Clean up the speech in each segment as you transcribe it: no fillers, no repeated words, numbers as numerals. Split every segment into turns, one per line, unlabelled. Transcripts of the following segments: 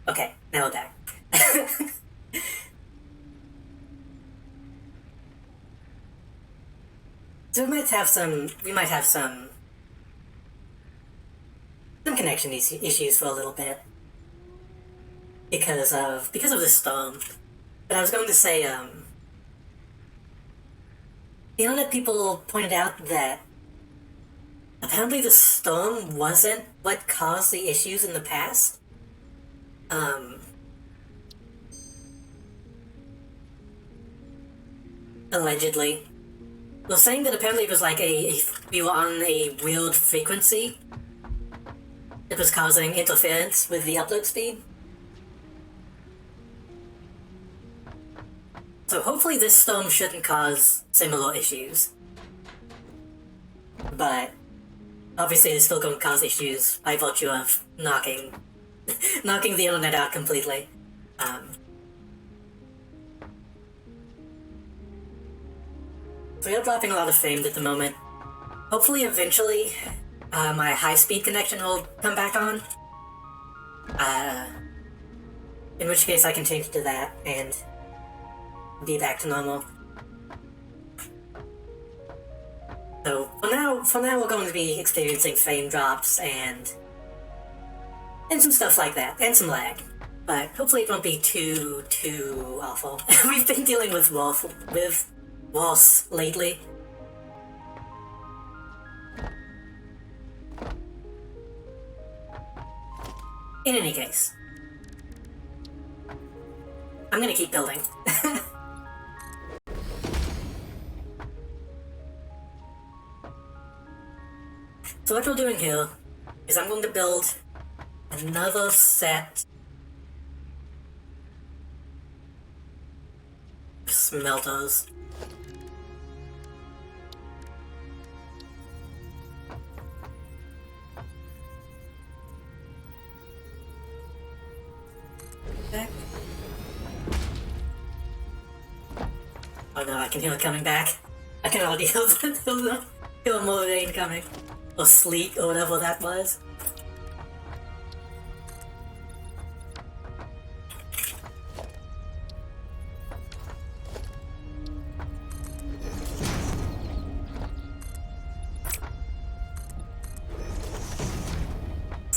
Okay, now we're back. So we might have some connection issues for a little bit because of the storm. But I was going to say, the internet people pointed out that apparently the storm wasn't what caused the issues in the past. Allegedly. Well, saying that apparently it was like we were on a weird frequency that was causing interference with the upload speed. So hopefully this storm shouldn't cause similar issues. But obviously it's still going to cause issues by virtue of knocking the internet out completely. So we are dropping a lot of fame at the moment. Hopefully eventually my high-speed connection will come back on. In which case I can change to that and be back to normal. So for now we're going to be experiencing frame drops and some stuff like that, and some lag. But hopefully it won't be too awful. We've been dealing with worse lately. In any case, I'm gonna keep building. So what we're doing here is I'm going to build another set of smelters. Okay. Oh no, I can hear it coming back. I can already hear more rain coming. Or sleet, or whatever that was.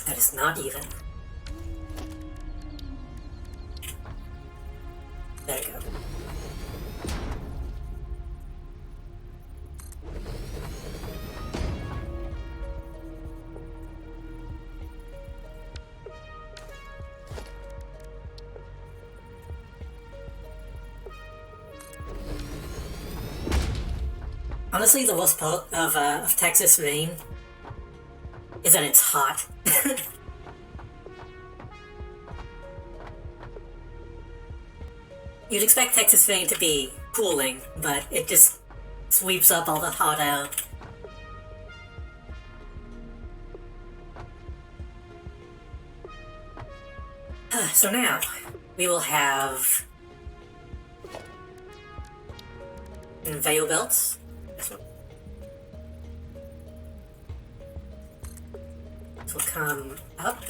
That is not even. There you go. Honestly, the worst part of Texas rain is that it's hot. You'd expect Texas rain to be cooling, but it just sweeps up all the hot air. So now, we will have conveyor belts. This one. This will come up.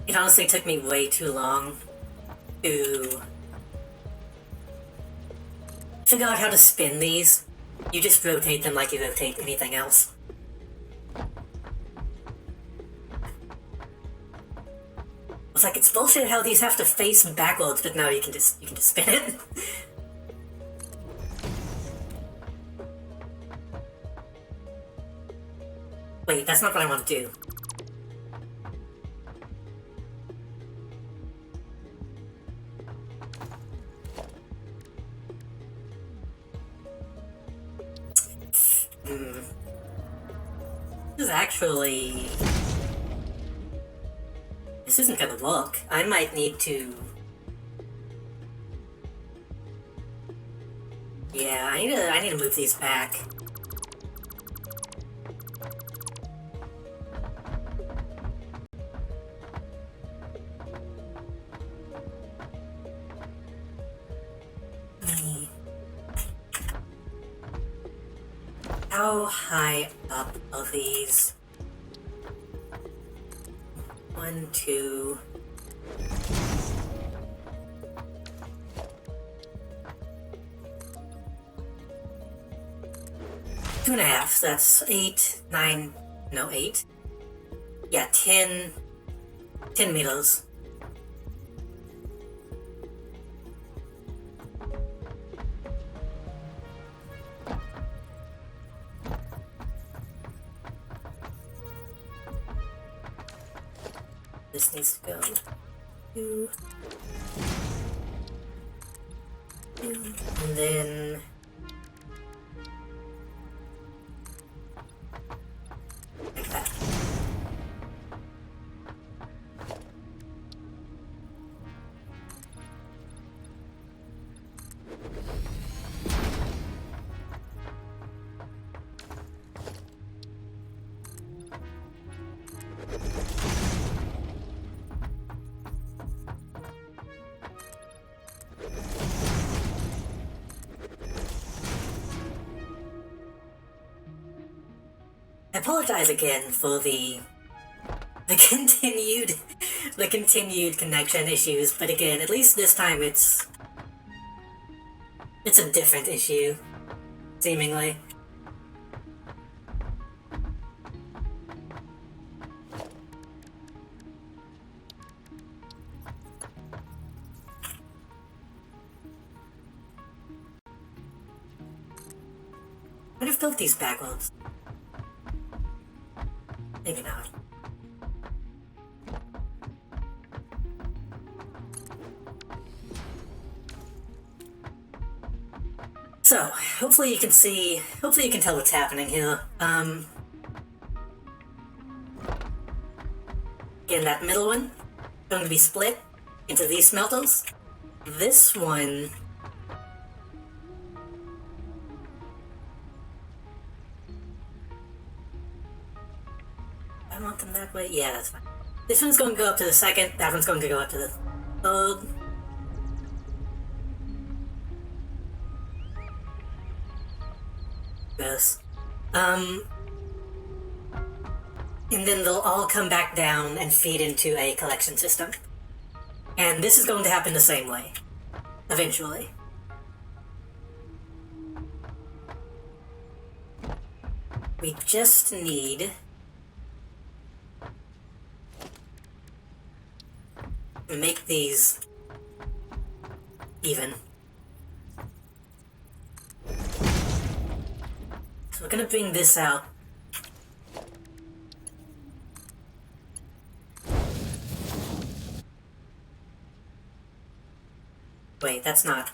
It honestly took me way too long to figure out how to spin these. You just rotate them like you rotate anything else. It's like, it's bullshit how these have to face backwards, but no, you can just spin it. Wait, that's not what I want to do. This isn't gonna work. I might need to... Yeah, I need to move these back. How high up are these? 1, 2... 2.5, so that's 8, 9, no, 8. Yeah, 10 meters. This needs to go 2, and then like that. I apologize again for the continued connection issues, but again, at least this time it's a different issue, seemingly. I'd have built these backwards. Maybe not. So, hopefully you can tell what's happening here. Again, that middle one, going to be split into these smelters. This one... I want them that way? Yeah, that's fine. This one's going to go up to the second, that one's going to go up to the third. Yes. And then they'll all come back down and feed into a collection system. And this is going to happen the same way, eventually. We just need to make these even. So we're gonna bring this out. Wait, that's not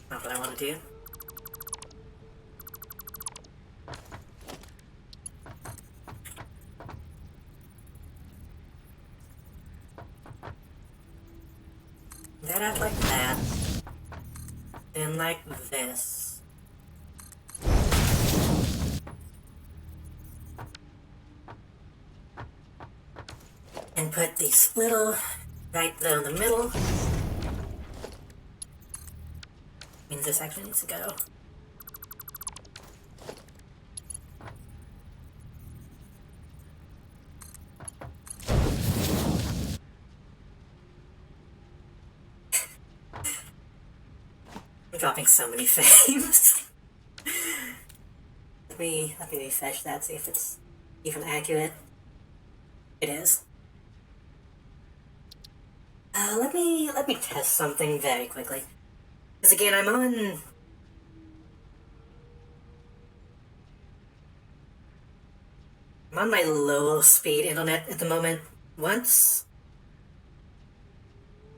what I want to do. That out like that. And like this. And put the splitter right there in the middle. Means this actually needs to go. I'm dropping so many frames. let me refresh that, see if it's even accurate. It is. Let me test something very quickly. Because again, I'm on my low speed internet at the moment. Once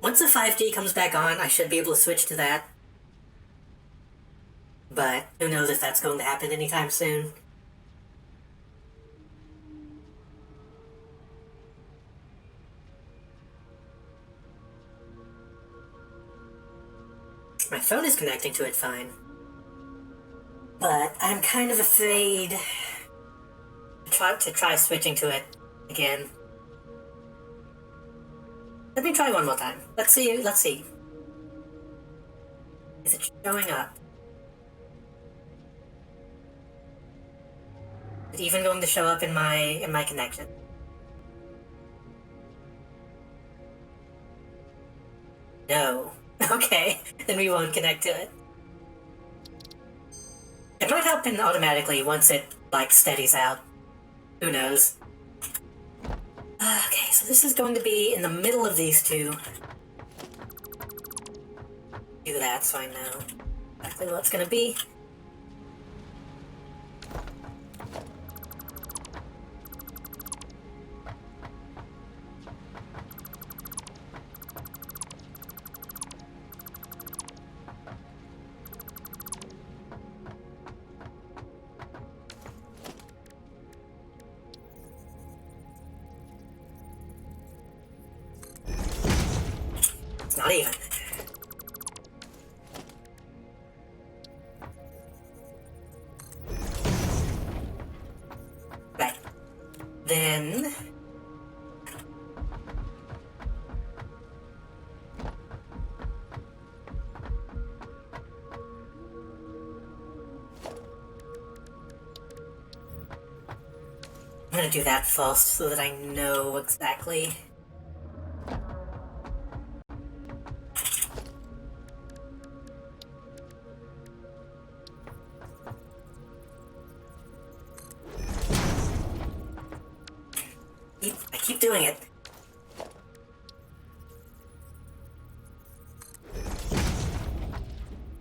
the 5G comes back on, I should be able to switch to that. But who knows if that's going to happen anytime soon. My phone is connecting to it fine. But I'm kind of afraid to try switching to it again. Let me try one more time. Let's see. Is it showing up? Is it even going to show up in my connection? No. Okay, then we won't connect to it. It might happen automatically once it, like, steadies out. Who knows? Okay, so this is going to be in the middle of these two. Do that so I know exactly what it's gonna be. It's not even. Right. Then... I'm gonna do that first so that I know exactly. I keep doing it.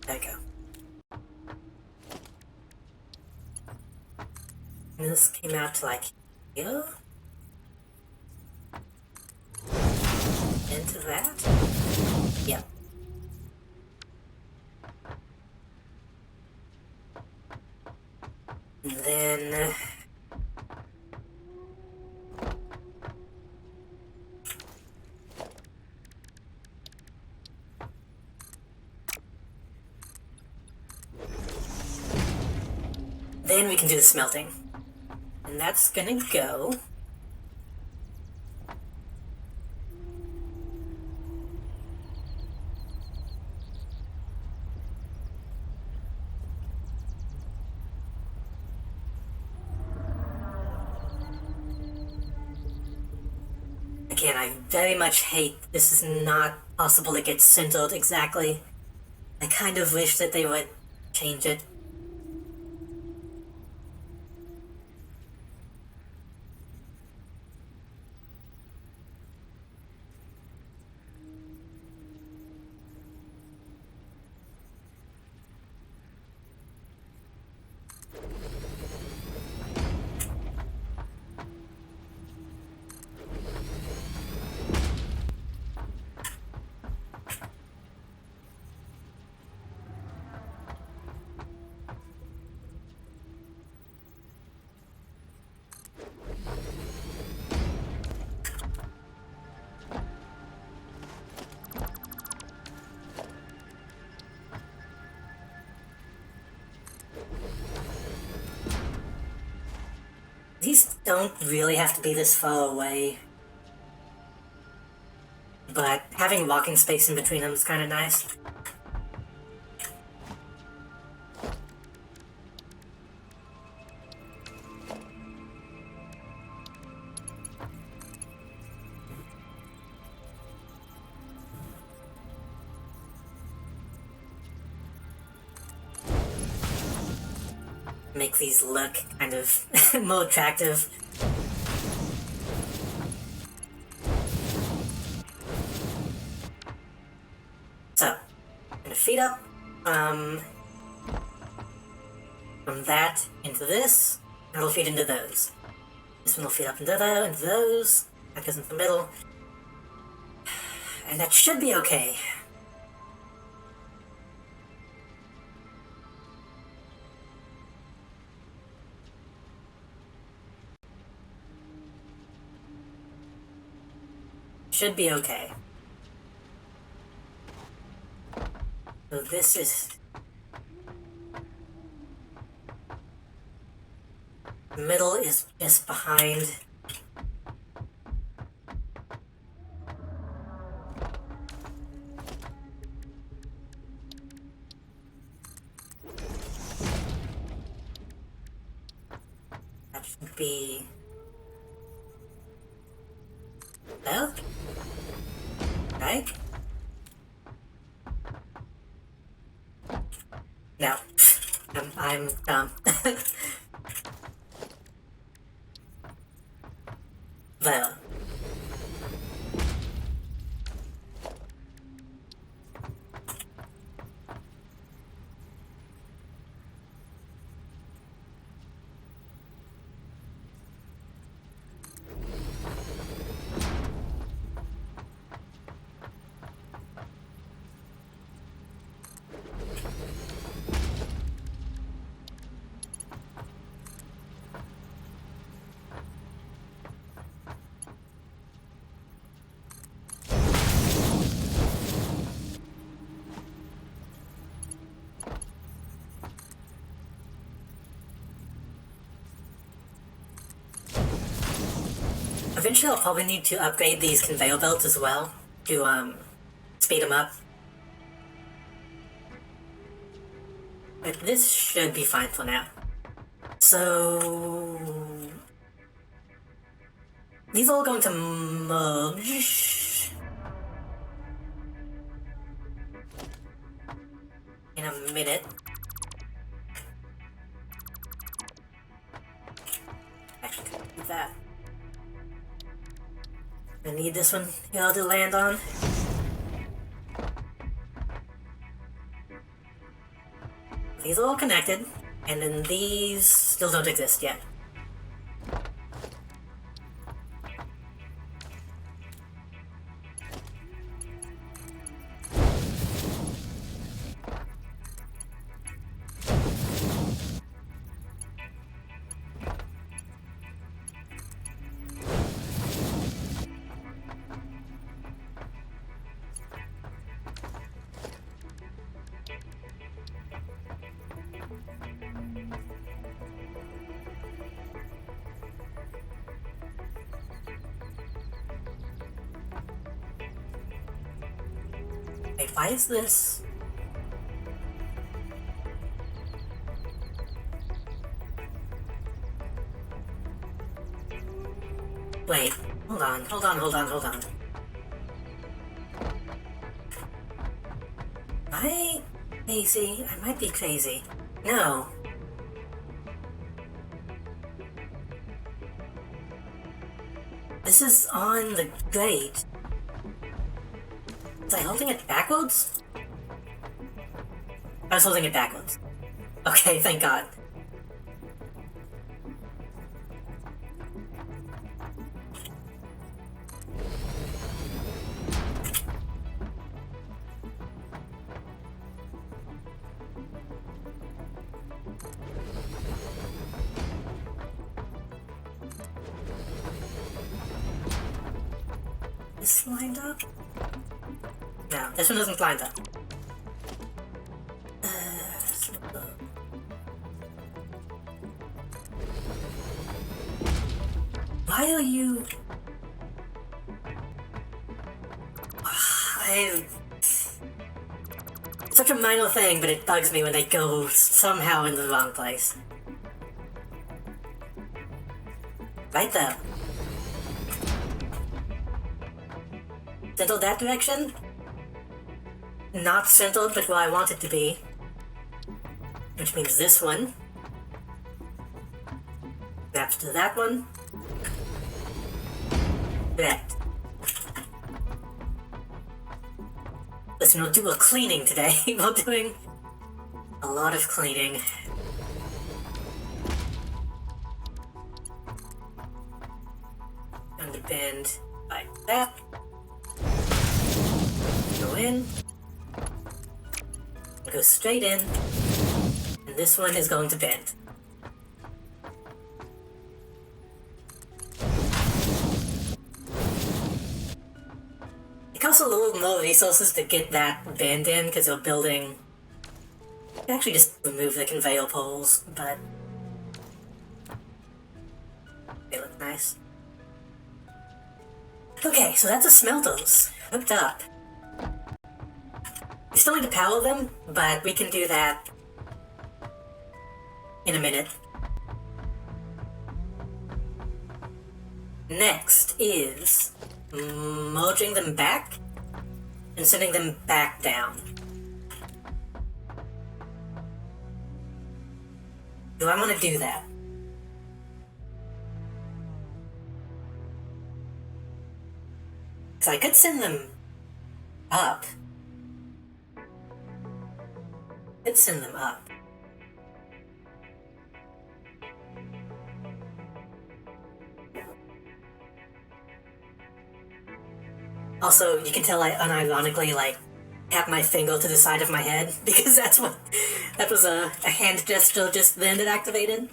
There we go. And this came out to like here. Into that. Yep. And then... then we can do the smelting. And that's gonna go... Again, I very much hate this is not possible to get sintered exactly. I kind of wish that they would change it. These don't really have to be this far away. But having walking space in between them is kind of nice. Make these look kind of more attractive. So, I'm gonna feed up from that into this, and it'll feed into those. This one will feed up into those, that goes into the middle, and that should be okay. Should be okay. So this is... the middle is just behind. That be... Well? Right? No. I'm dumb. Well. Eventually I'll probably need to upgrade these conveyor belts as well to speed them up. But this should be fine for now. So... these are all going to merge in a minute. Actually, do that. I need this one here to land on. These are all connected, and then these still don't exist yet. Wait, why is this? Wait, hold on. Am I crazy? I might be crazy. No. This is on the grate. Was I holding it backwards? I was holding it backwards. Okay, thank God. This lined up? No, this one isn't lined up. Why are you... Such a minor thing, but it bugs me when they go somehow in the wrong place. Right there. Centered that direction? Not centered, but where I want it to be. Which means this one. Maps to that one. Correct. Listen, we'll do a cleaning today. We're doing a lot of cleaning. And the bend like that. Go in. Go straight in. And this one is going to bend. It costs a little more resources to get that bend in because we're building... You can actually just remove the conveyor poles, but... they look nice. Okay, so that's the smelters hooked up. We still need to power them, but we can do that in a minute. next is merging them back and sending them back down. Do I want to do that? Because I could send them up. Also, you can tell I unironically, like, tap my finger to the side of my head, because that was a hand gesture just then that activated.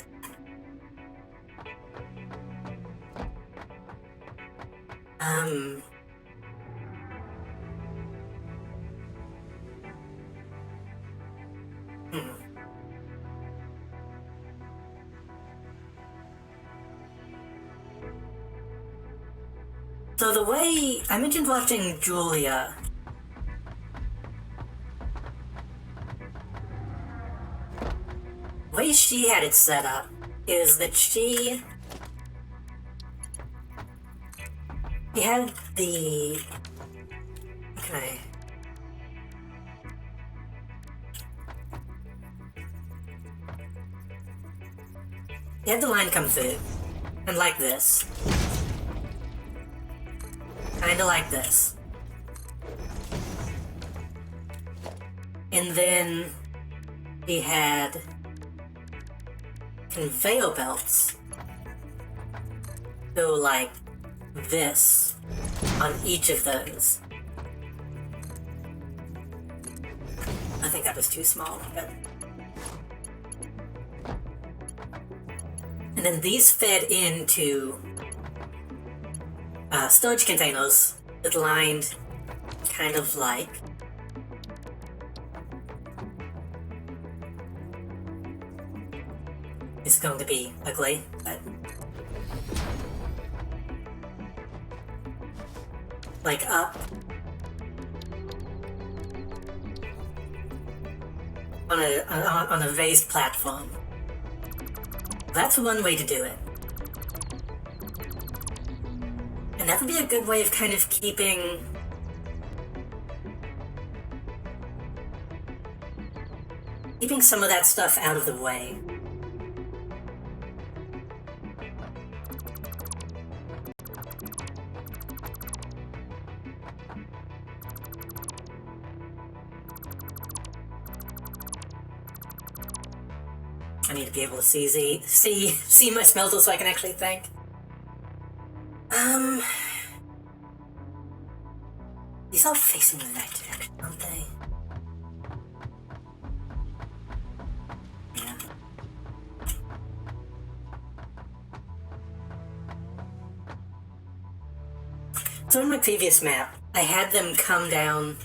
So the way I mentioned watching Julia. The way she had it set up is that she had the... Okay. You had the line come through, and like this. Kinda like this. And then he had conveyor belts go like this on each of those. I think that was too small, but... And then these fed into storage containers that lined kind of like it's going to be ugly, but like up on a raised platform. That's one way to do it. And that would be a good way of kind of keeping some of that stuff out of the way. I need to be able to see my smelter so I can actually think. These are facing the right direction, aren't they? Yeah. So in my previous map, I had them come down.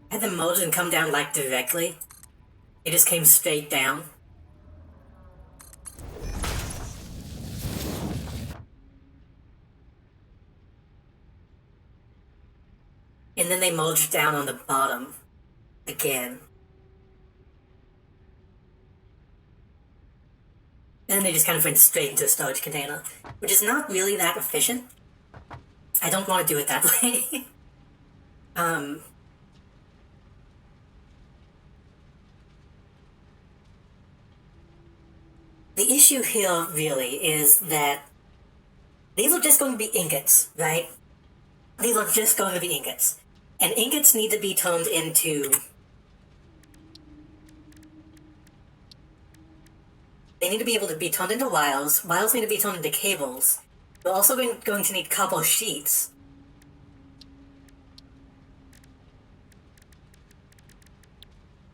I had them merge and come down like directly. It just came straight down. And then they merged down on the bottom again. And then they just kind of went straight into a storage container, which is not really that efficient. I don't want to do it that way. The issue here really is that these are just going to be ingots, right? These are just going to be ingots. And ingots need to be turned into... They need to be able to be turned into wires. Wires need to be turned into cables. We're also going to need copper sheets.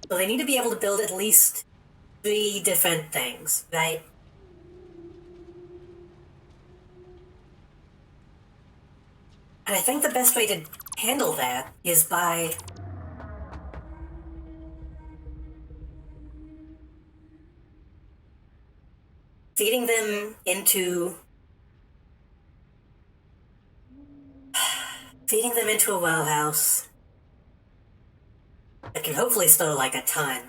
So they need to be able to build at least 3 different things, right? And I think the best way to handle that is by feeding them into a wellhouse that can hopefully store like a ton.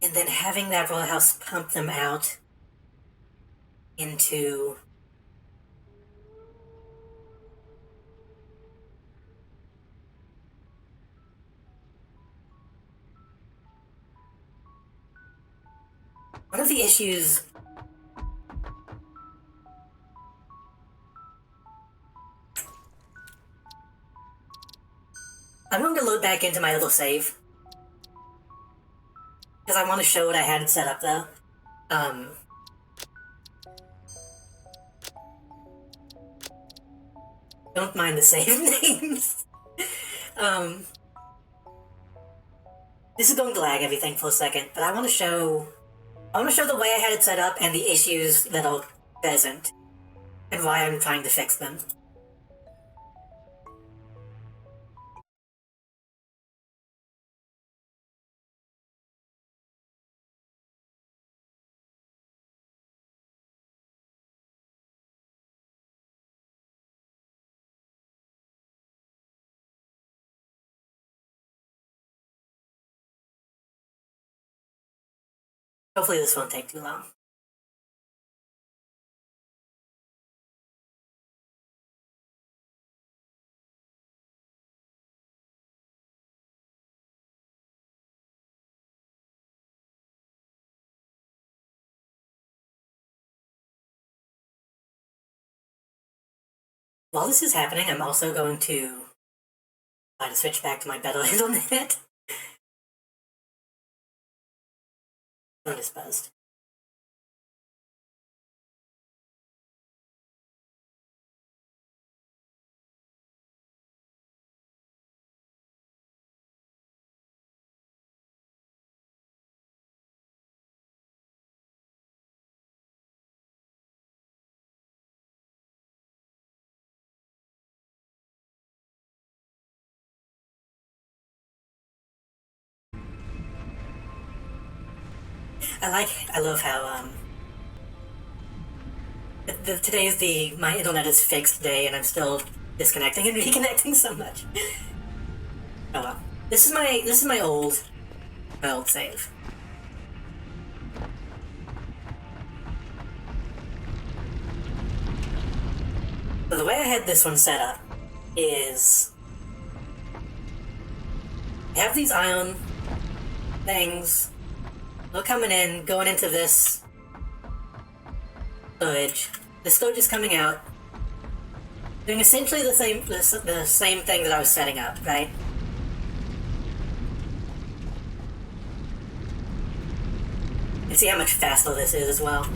and then having that roll house pump them out into one of the issues. I'm going to load back into my little save because I want to show what I had set up though. Don't mind the save names. This is going to lag everything for a second, but I want to show the way I had it set up and the issues that are present and why I'm trying to fix them. Hopefully this won't take too long. While this is happening, I'm also going to try to switch back to my better internet. Undisposed. I love how, today is my internet is fixed day and I'm still disconnecting and reconnecting so much. Oh well. This is my old save. So the way I had this one set up is I have these ion things. They're coming in, going into this storage. The storage is coming out, doing essentially the same thing that I was setting up, right? And see how much faster this is as well.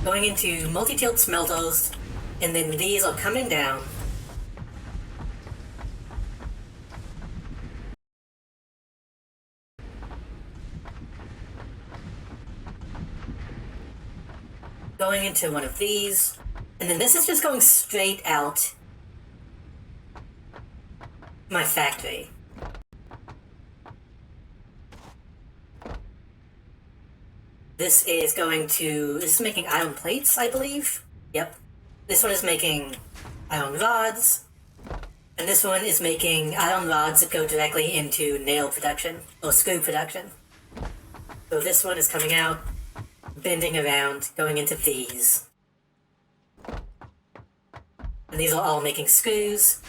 Going into multi-tilt smelters, and then these are coming down. Going into one of these, and then this is just going straight out my factory. This is making iron plates, I believe. Yep. This one is making iron rods, and this one is making iron rods that go directly into nail production, or screw production. So this one is coming out, bending around, going into these. And these are all making screws.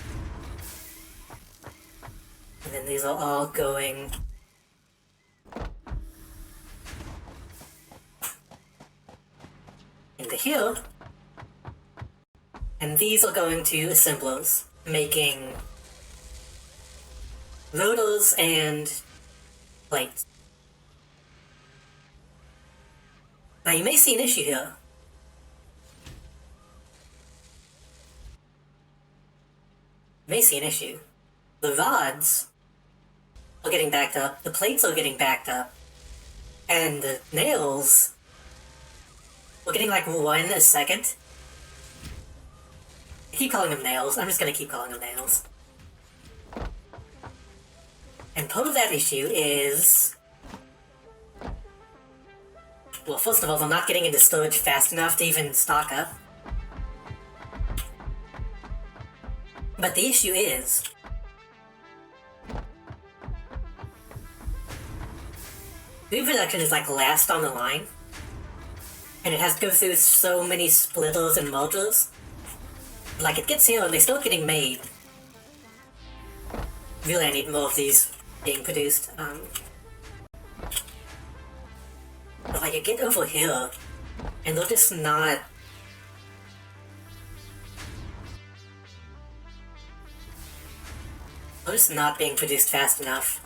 And then these are all going into here. And these are going to assemblers, making rotors and plates. Now you may see an issue here. You may see an issue. The rods are getting backed up, the plates are getting backed up, and the nails are getting like one a second. I keep calling them nails, I'm just gonna keep calling them nails. And part of that issue is, well, first of all, they're not getting into storage fast enough to even stock up. But the issue is, Food production is like last on the line, and it has to go through so many splitters and mergers. Like, it gets here and they start getting made. Really, I need more of these being produced. But like, you get over here, and they're just not... They're just not being produced fast enough.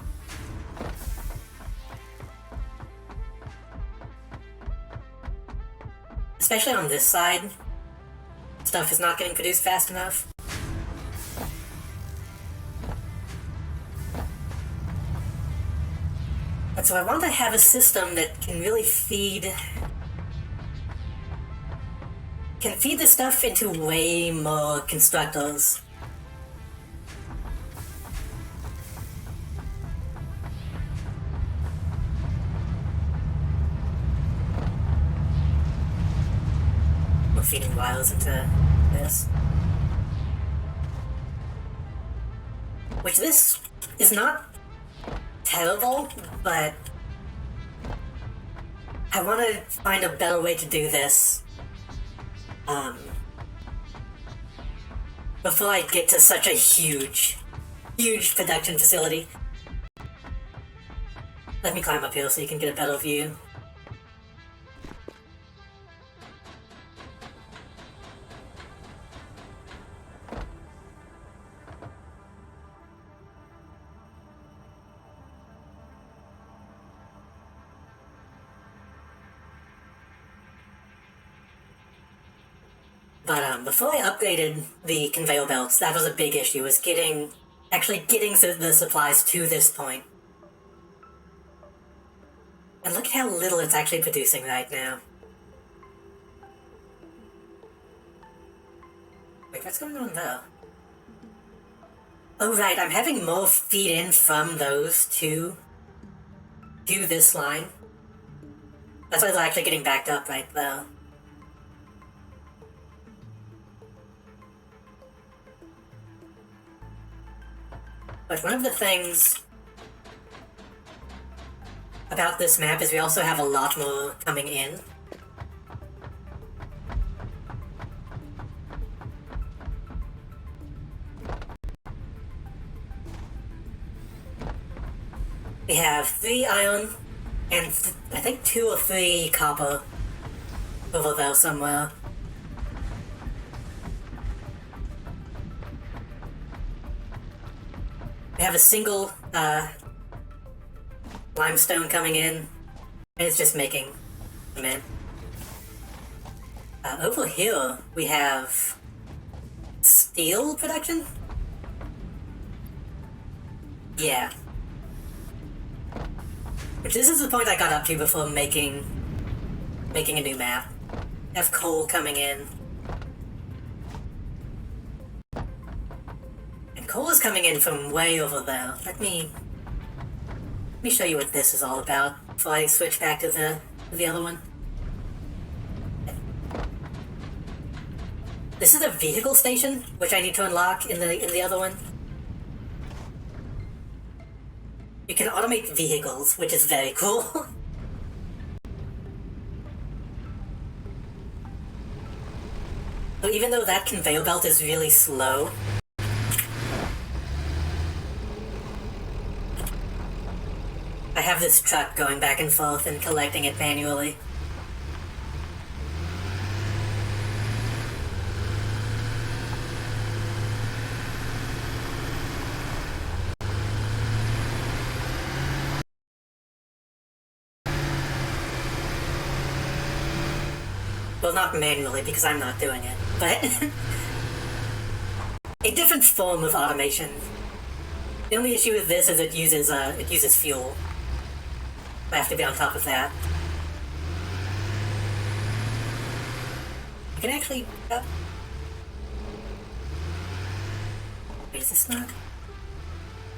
Especially on this side, stuff is not getting produced fast enough. And so I want to have a system that can really feed the stuff into way more constructors. We're feeding wires into this. Which this is not terrible, but I want to find a better way to do this before I get to such a huge production facility. Let me climb up here so you can get a better view. But before I upgraded the conveyor belts, that was a big issue, was actually getting the supplies to this point. And look at how little it's actually producing right now. Wait, what's going on there? Oh right, I'm having more feed in from those to this line. That's why they're actually getting backed up right there. But one of the things about this map is we also have a lot more coming in. We have 3 iron and I think 2 or 3 copper over there somewhere. We have a single limestone coming in, and it's just making them in. Over here, we have steel production? Yeah. Which this is the point I got up to before making a new map. We have coal coming in. Coal is coming in from way over there. Let me show you what this is all about before I switch back to the other one. This is a vehicle station, which I need to unlock in the other one. You can automate vehicles, which is very cool. So even though that conveyor belt is really slow, I have this truck going back and forth and collecting it manually. Well, not manually, because I'm not doing it, but a different form of automation. The only issue with this is it uses fuel. I have to be on top of that. I can actually... Wait, is this not?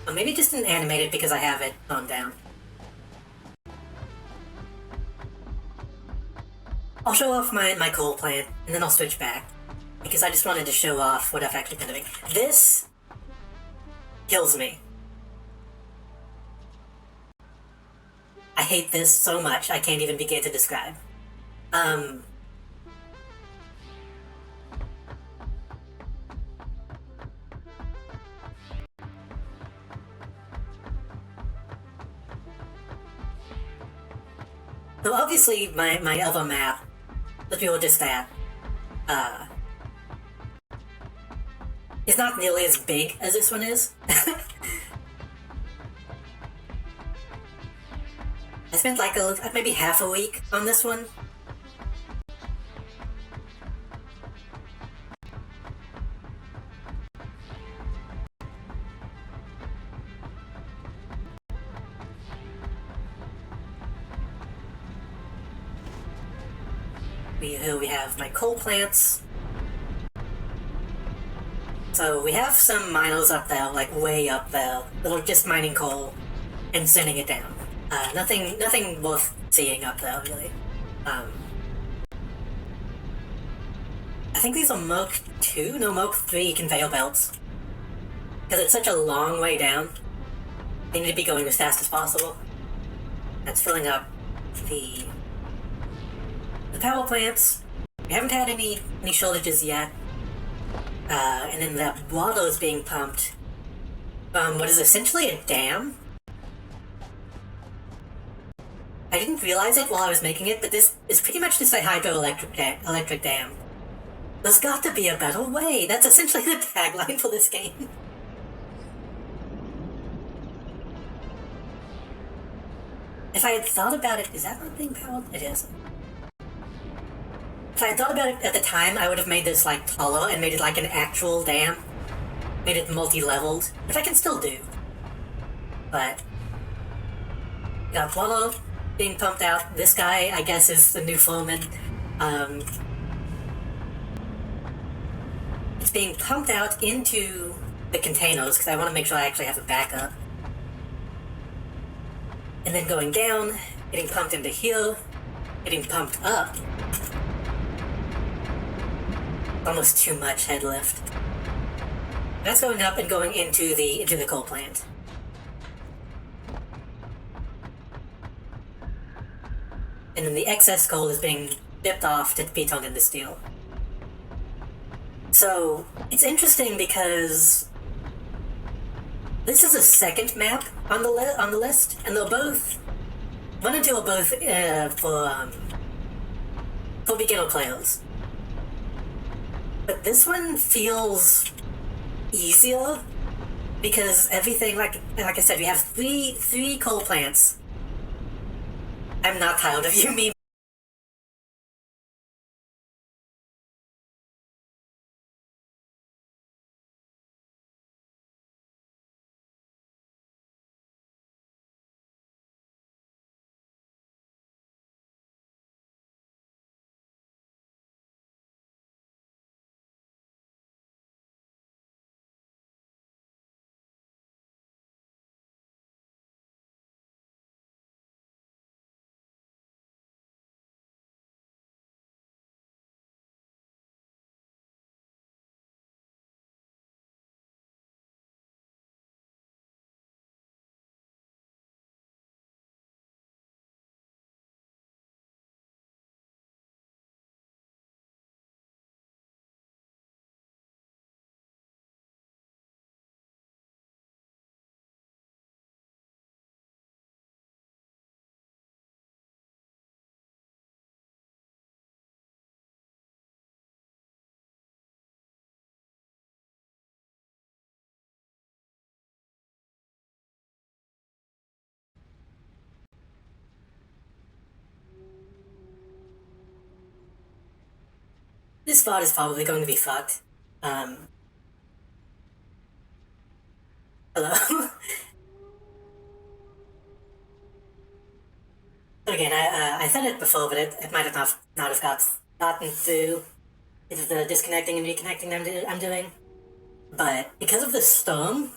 Oh, maybe it just didn't animate it because I have it on down. I'll show off my coal plant, and then I'll switch back. Because I just wanted to show off what I've actually been doing. This kills me. I hate this so much, I can't even begin to describe. So obviously my other map, let's be just that, is not nearly as big as this one is. I spent like maybe half a week on this one. Here we have my coal plants. So we have some miners up there, like way up there, that are just mining coal and sending it down. Nothing worth seeing up there, really. I think these are Merc 2, no, Merc 3 conveyor belts. Because it's such a long way down, they need to be going as fast as possible. That's filling up the power plants. We haven't had any shortages yet. And then that water is being pumped from what is essentially a dam. I didn't realize it while I was making it, but this is pretty much just a hydroelectric dam. There's got to be a better way. That's essentially the tagline for this game. If I had thought about it, is that not being powered? It is. If I had thought about it at the time, I would have made this like taller and made it like an actual dam. Made it multi-leveled, which I can still do. But got water being pumped out. This guy, I guess, is the new foreman. It's being pumped out into the containers because I want to make sure I actually have a backup. And then going down, getting pumped into here, getting pumped up. Almost too much head lift. That's going up and going into the coal plant. And then the excess coal is being dipped off to be turned into steel. So it's interesting because this is a second map on the list, and they're both 1 and 2 are both for beginner players. But this one feels easier because everything, like I said, we have three coal plants. I'm not tired of you, me. This spot is probably going to be fucked. Hello? Again, I said it before, but it might have not have gotten through. It's the disconnecting and reconnecting I'm doing. But because of the storm,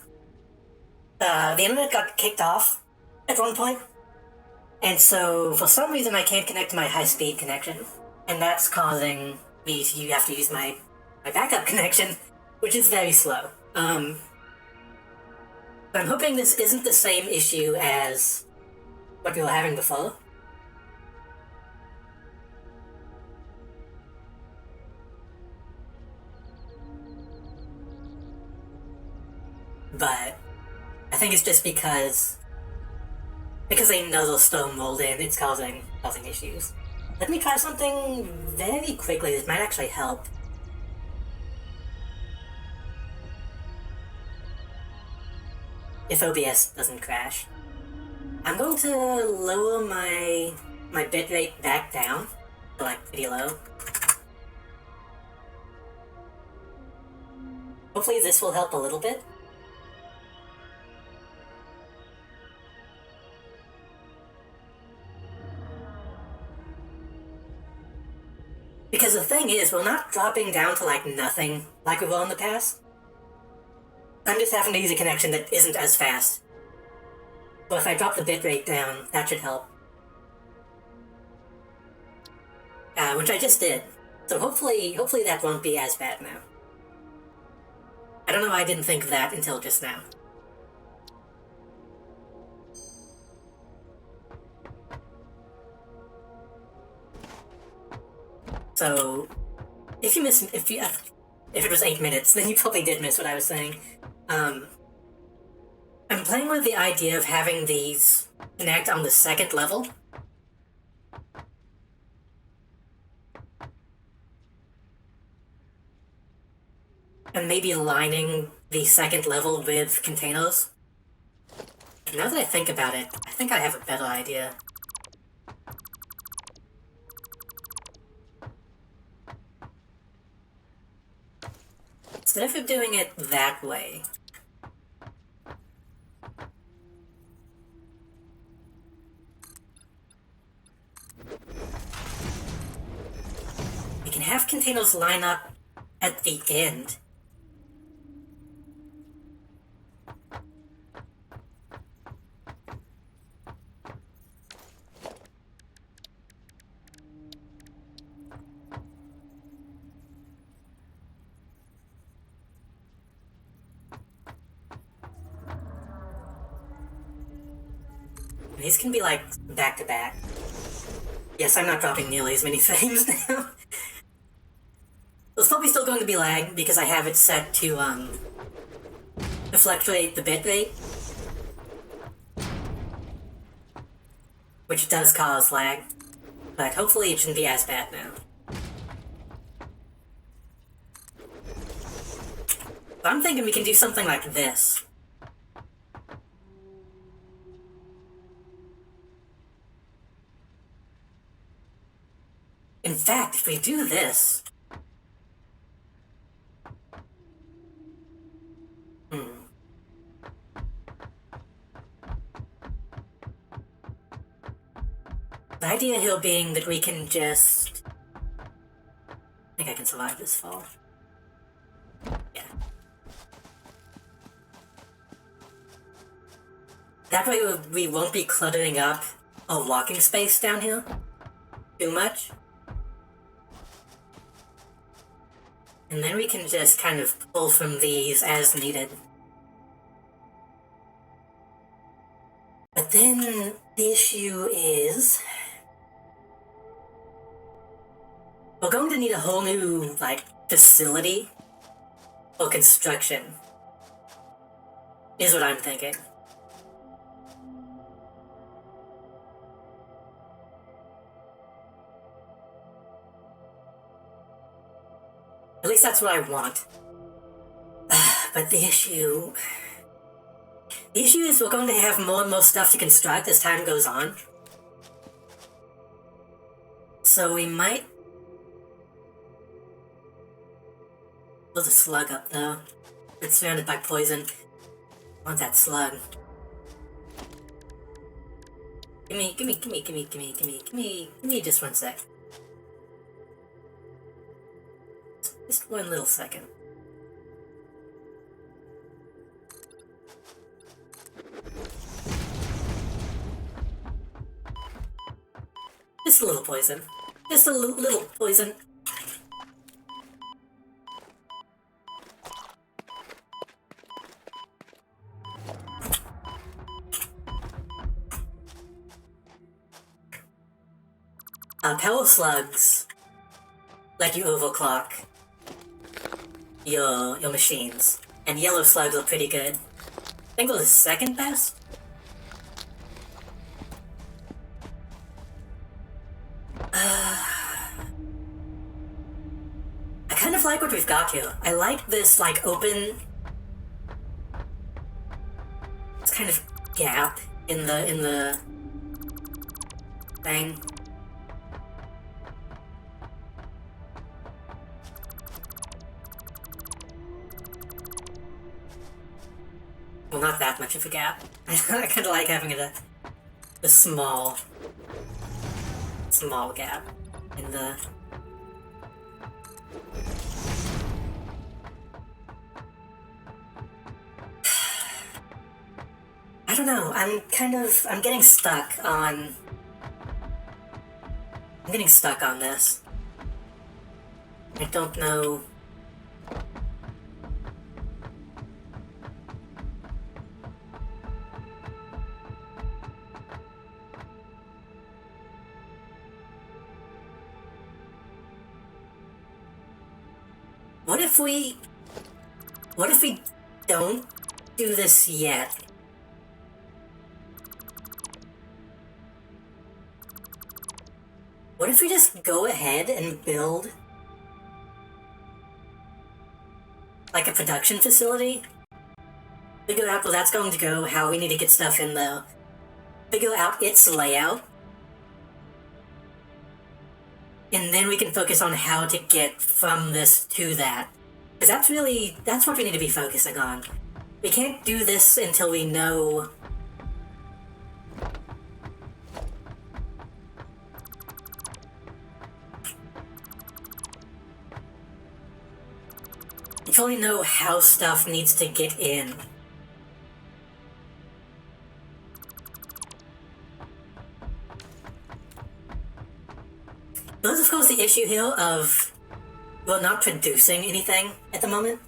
the internet got kicked off at one point. And so, for some reason, I can't connect to my high-speed connection. And that's causing me to have to use my backup connection, which is very slow. But I'm hoping this isn't the same issue as what we were having before. But I think it's just because they know they'll still mold in, it's causing issues. Let me try something very quickly that might actually help. If OBS doesn't crash. I'm going to lower my bitrate back down to like pretty low. Hopefully this will help a little bit. Because the thing is, we're not dropping down to like nothing like we were in the past. I'm just having to use a connection that isn't as fast. So if I drop the bitrate down, that should help. Which I just did. So hopefully that won't be as bad now. I don't know why I didn't think of that until just now. So, if it was 8 minutes, then you probably did miss what I was saying. I'm playing with the idea of having these connect on the second level. And maybe lining the second level with containers. Now that I think about it, I think I have a better idea. Instead of doing it that way, we can have containers line up at the end. These can be like back to back. Yes, I'm not dropping nearly as many frames now. There's probably still going to be lag because I have it set to fluctuate the bitrate, which does cause lag, but hopefully it shouldn't be as bad now. But I'm thinking we can do something like this. In fact, if we do this... The idea here being that we can just... I think I can survive this fall. Yeah. That way we won't be cluttering up a walking space down here too much. And then we can just kind of pull from these as needed. But then the issue is... we're going to need a whole new, like, facility for construction, is what I'm thinking. At least that's what I want. But the issue is we're going to have more and more stuff to construct as time goes on. So we might... There's a slug up though. It's surrounded by poison. I want that slug. Give me just 1 sec. Just 1 little second. Just a little poison. Just a little poison. Power slugs let you overclock your machines, and yellow slugs are pretty good. I think they're the second best. I kind of like what we've got here. I like this, like, open... It's kind of gap in the thing. Well, not that much of a gap. I kind of like having a small gap in the... I don't know, I'm getting stuck on... I'm getting stuck on this. I don't know... What if we don't do this yet? What if we just go ahead and build like a production facility? Figure out where that's going to go, how we need to get stuff in there. Figure out its layout. And then we can focus on how to get from this to that. Because that's what we need to be focusing on. We can't do this until we know... Until we know how stuff needs to get in. There's of course the issue here of, well, not producing anything at the moment.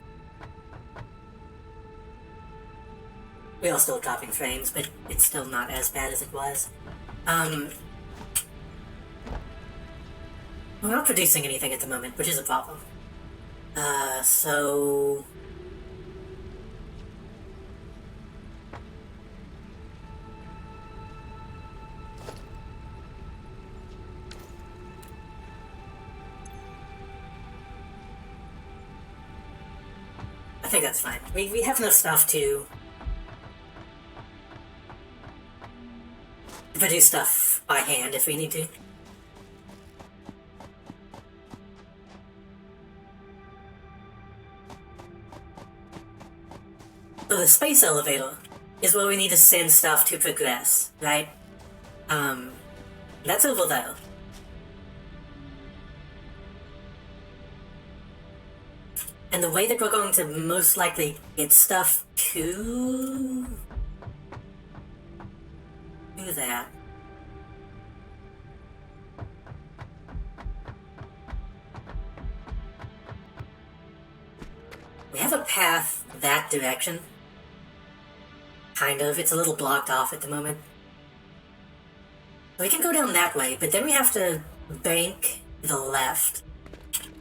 We are still dropping frames, but it's still not as bad as it was. We're not producing anything at the moment, which is a problem. So... I think that's fine. We have enough stuff to produce stuff by hand if we need to. So the space elevator is where we need to send stuff to progress, right? That's over there. And the way that we're going to most likely get stuff to do that we have a path that direction. Kind of. It's a little blocked off at the moment. We can go down that way, but then we have to bank to the left.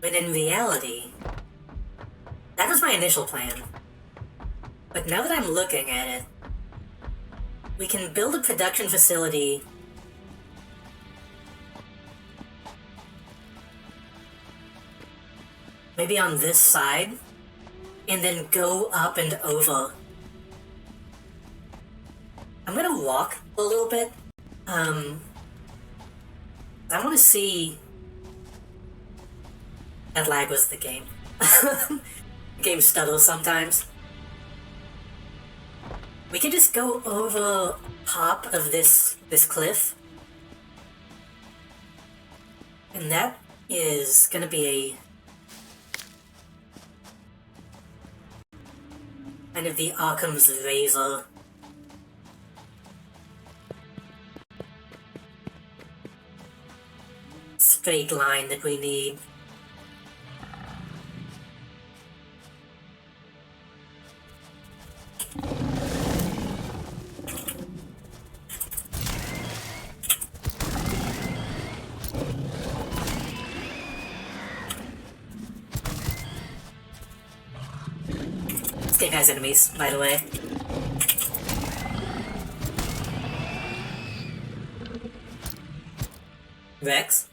But in reality, that was my initial plan. But now that I'm looking at it, we can build a production facility maybe on this side, and then go up and over. I'm gonna walk a little bit. I want to see... That lag was the game. The game stutters sometimes. We can just go over top of this cliff. And that is gonna be a... kind of the Occam's razor. Straight line that we need. game has enemies, by the way. Rex?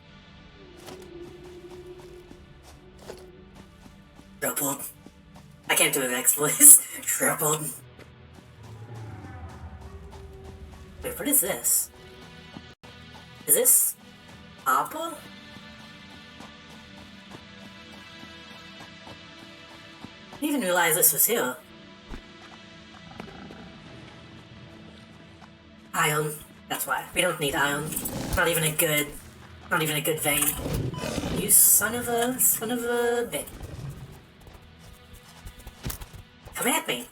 Troubled. I can't do a Rex voice. Troubled. Wait, what is this? Is this Apple? I didn't even realize this was here. Ion. That's why. We don't need ion. Not even a good vein. You son of a bit. Come at me.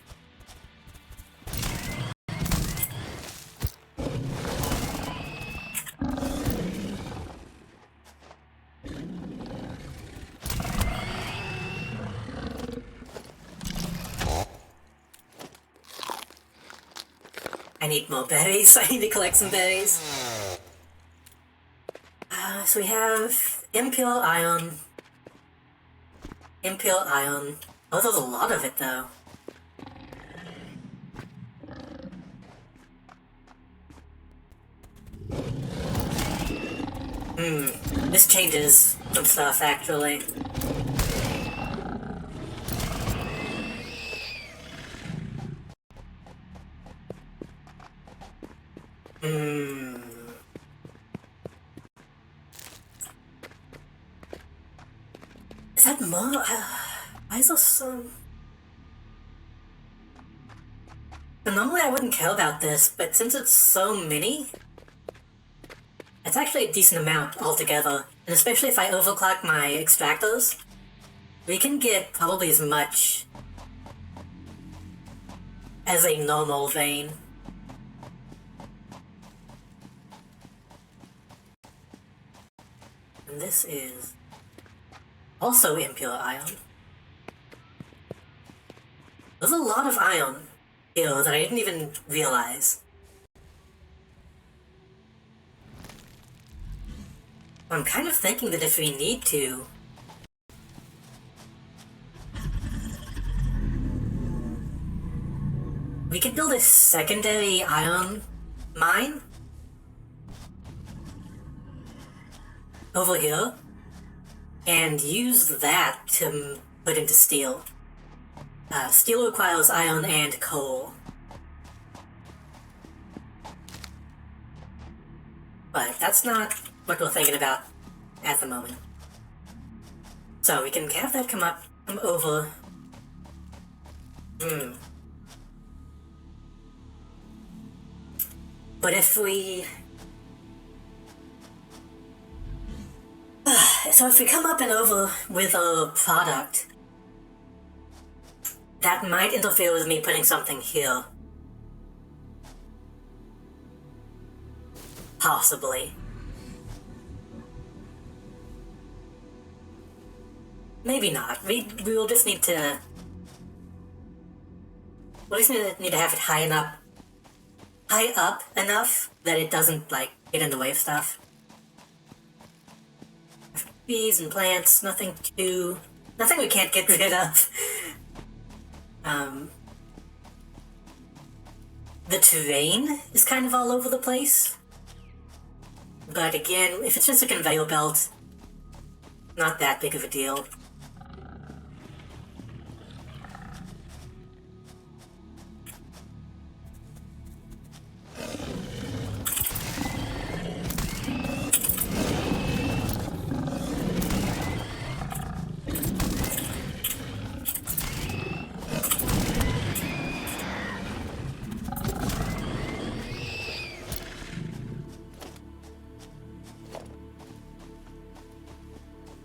I need more berries. I need to collect some berries. So we have impure ion. Impure ion. Oh, there's a lot of it though. This changes some stuff actually. Is that more? Why is there some? So normally I wouldn't care about this, but since it's so many, it's actually a decent amount altogether. And especially if I overclock my extractors, we can get probably as much as a normal vein. And this is also impure ion. There's a lot of ion here that I didn't even realize. I'm kind of thinking that if we need to, we could build a secondary ion mine over here and use that to put into steel. Steel requires iron and coal. But that's not what we're thinking about at the moment. So we can have that come over. But if we... So if we come up and over with a product, that might interfere with me putting something here. Possibly. Maybe not. We will just need to... We'll just need to have it high up enough that it doesn't, like, get in the way of stuff. Bees and plants, nothing we can't get rid of. The terrain is kind of all over the place. But again, if it's just a conveyor belt, not that big of a deal.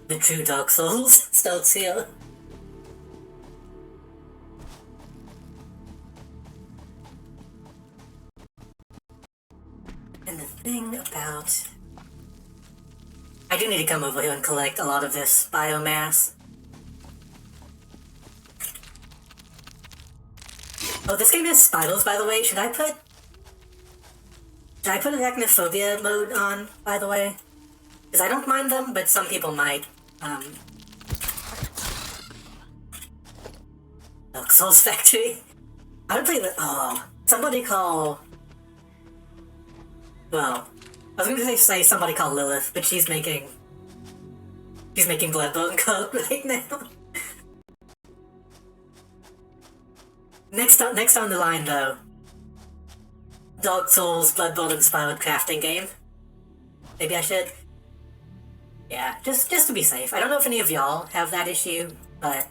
The true Dark Souls starts here. And the thing about... I do need to come over here and collect a lot of this biomass. Oh, this game has spiders, by the way. Should I put arachnophobia mode on, by the way? Because I don't mind them, but some people might. SatisFactory. I would play the. Oh, somebody call. Well, I was going to say somebody call Lilith, but she's making Bloodborne code right now. Next on the line though, Dark Souls Bloodborne inspired crafting game. Maybe I should. Yeah, just to be safe. I don't know if any of y'all have that issue, but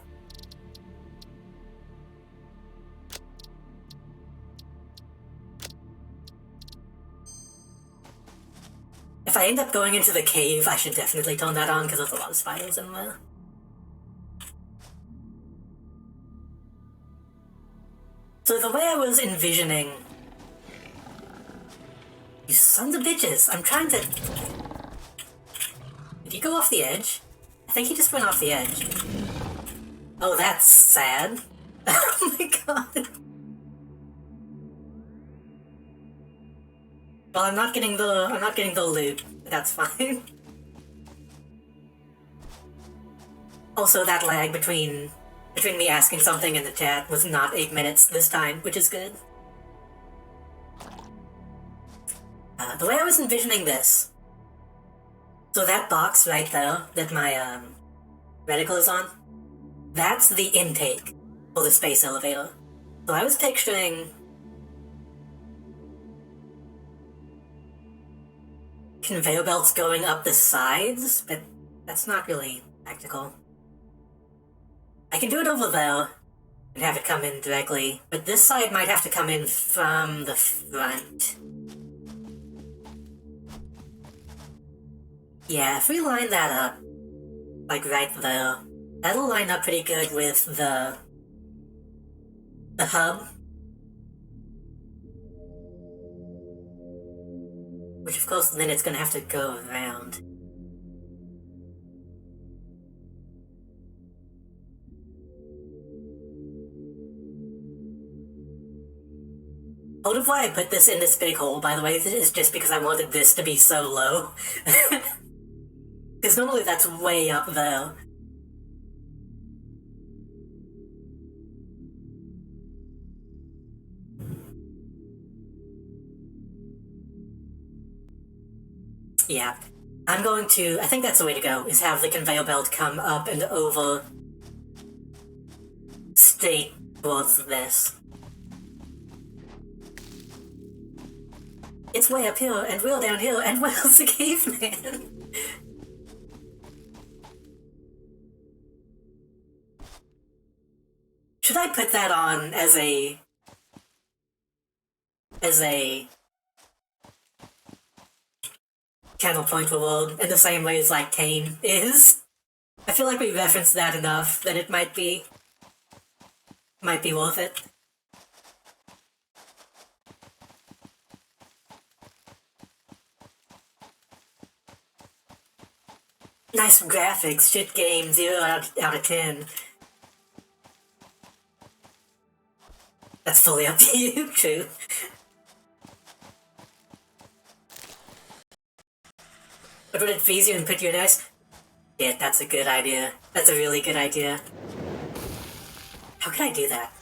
if I end up going into the cave, I should definitely turn that on because there's a lot of spiders in there. So the way I was envisioning... You sons of bitches! I'm trying to... Did he go off the edge? I think he just went off the edge. Oh, that's sad. Oh my god. Well, I'm not getting the loot. That's fine. Also, that lag between me asking something in the chat was not 8 minutes this time, which is good. The way I was envisioning this, so that box right there that my reticle is on, that's the intake for the space elevator. So I was picturing conveyor belts going up the sides, but that's not really practical. I can do it over there and have it come in directly, but this side might have to come in from the front. Yeah, if we line that up, like right there, that'll line up pretty good with the hub. Which of course then it's gonna have to go around. Part of why I put this in this big hole, by the way, is just because I wanted this to be so low. Because normally that's way up there. Yeah. I'm going to... I think that's the way to go, is have the conveyor belt come up and over... straight towards this. It's way up here, and we're down here, and where's the caveman? Should I put that on as a channel point reward in the same way as like Kane is? I feel like we referenced that enough that it might be worth it. Nice graphics, shit game, 0 out of 10. That's fully up to you, true. But would it freeze you and put you in ice? Yeah, that's a good idea. That's a really good idea. How can I do that?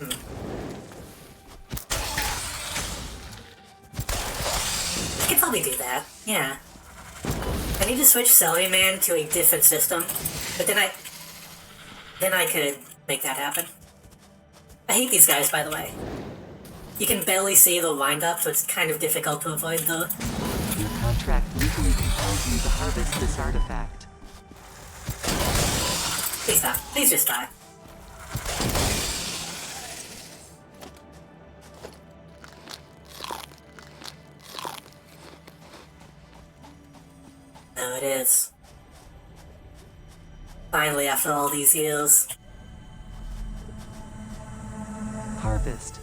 I could probably do that, yeah. I need to switch Celery Man to a different system, but then I could make that happen. I hate these guys, by the way. You can barely see the wind-up, so it's kind of difficult to avoid though.
Your contract legally compels you to harvest this artifact.
Please stop. Please just die. There it is. Finally, after all these years.
Harvest.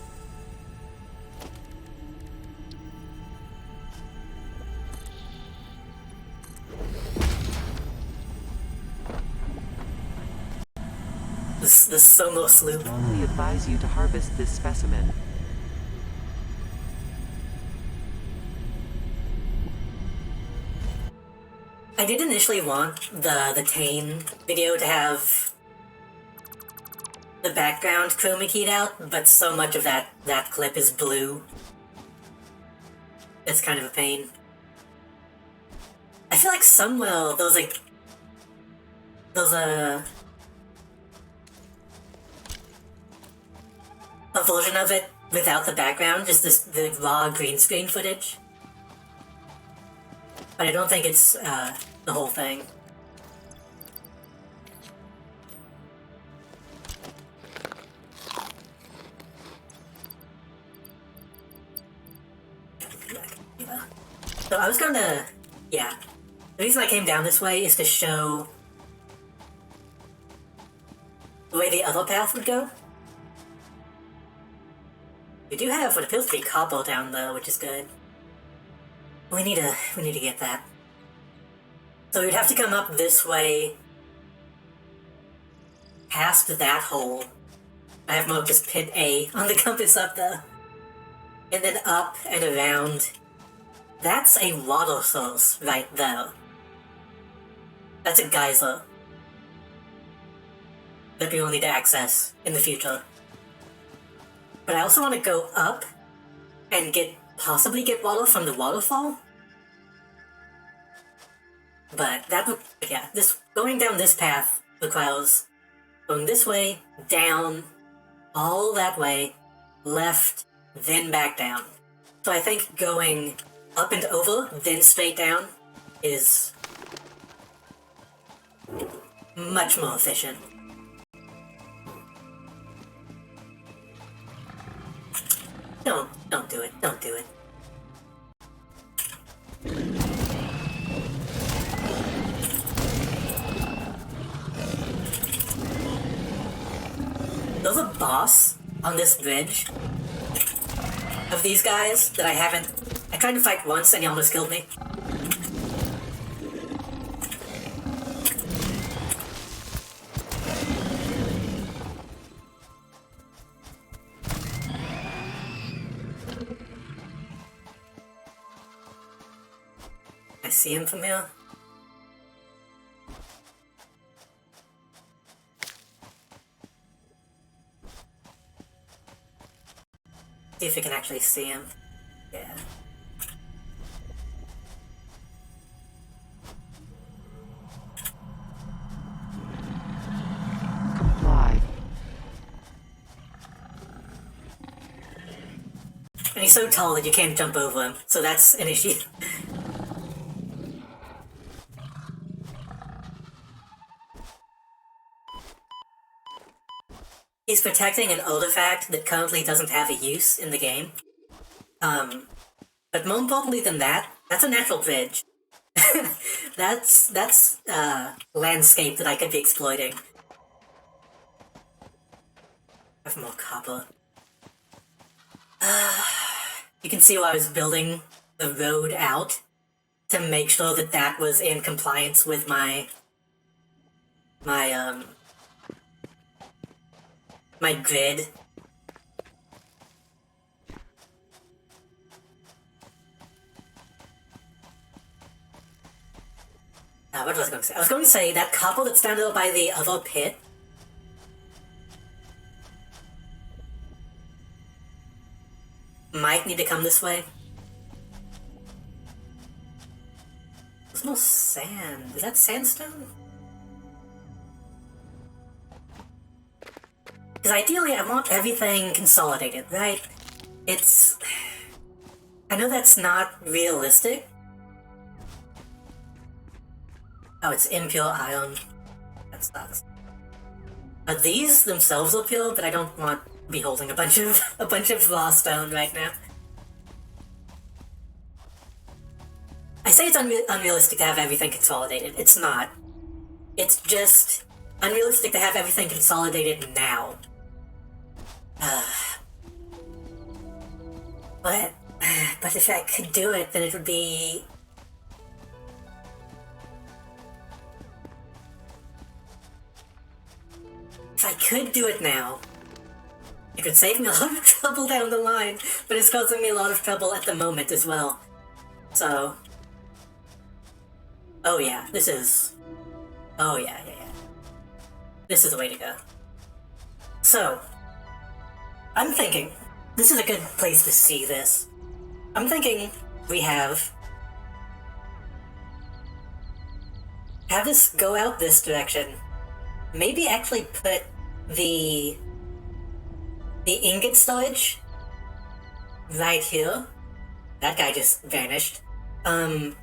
The Sono Sloop.
Strongly advise you to harvest this specimen.
I did initially want the Tane video to have the background chroma keyed out, but so much of that clip is blue. It's kind of a pain. I feel like somewhere there's a version of it without the background, just the raw green screen footage. But I don't think it's the whole thing. So I was gonna, yeah. The reason I came down this way is to show the way the other path would go. We do have what appears to be cobble down though, which is good. We need to get that. So we'd have to come up this way, past that hole. I have marked as pit A on the compass up there. And then up and around. That's a water source right there. That's a geyser that we will need to access in the future. But I also want to go up and possibly get water from the waterfall. But that would, yeah, going down this path requires going this way, down, all that way, left, then back down. So I think going up and over, then straight down is much more efficient. Don't do it. Don't do it. There's a boss on this bridge of these guys that I tried to fight once and he almost killed me. I see him from here. See if we can actually see him. Yeah.
Comply.
And he's so tall that you can't jump over him, so that's an issue. He's protecting an artifact that currently doesn't have a use in the game. But more importantly than that, that's a natural bridge. that's landscape that I could be exploiting. I have more copper. You can see why I was building the road out to make sure that that was in compliance with my grid. What was I going to say? I was going to say that couple that's down there by the other pit. Might need to come this way. There's no sand. Is that sandstone? Because ideally I want everything consolidated, right? I know that's not realistic. Oh, it's impure iron. That sucks. These themselves are pure, but I don't want to be holding a bunch of raw stone right now. I say it's unrealistic to have everything consolidated. It's not. It's just unrealistic to have everything consolidated now. But if I could do it, then it would be... If I could do it now, it could save me a lot of trouble down the line, but it's causing me a lot of trouble at the moment as well. So... Oh yeah, this is... Oh yeah. This is the way to go. So, I'm thinking, this is a good place to see this. I'm thinking we have this go out this direction. Maybe actually put the ingot storage right here. That guy just vanished. Then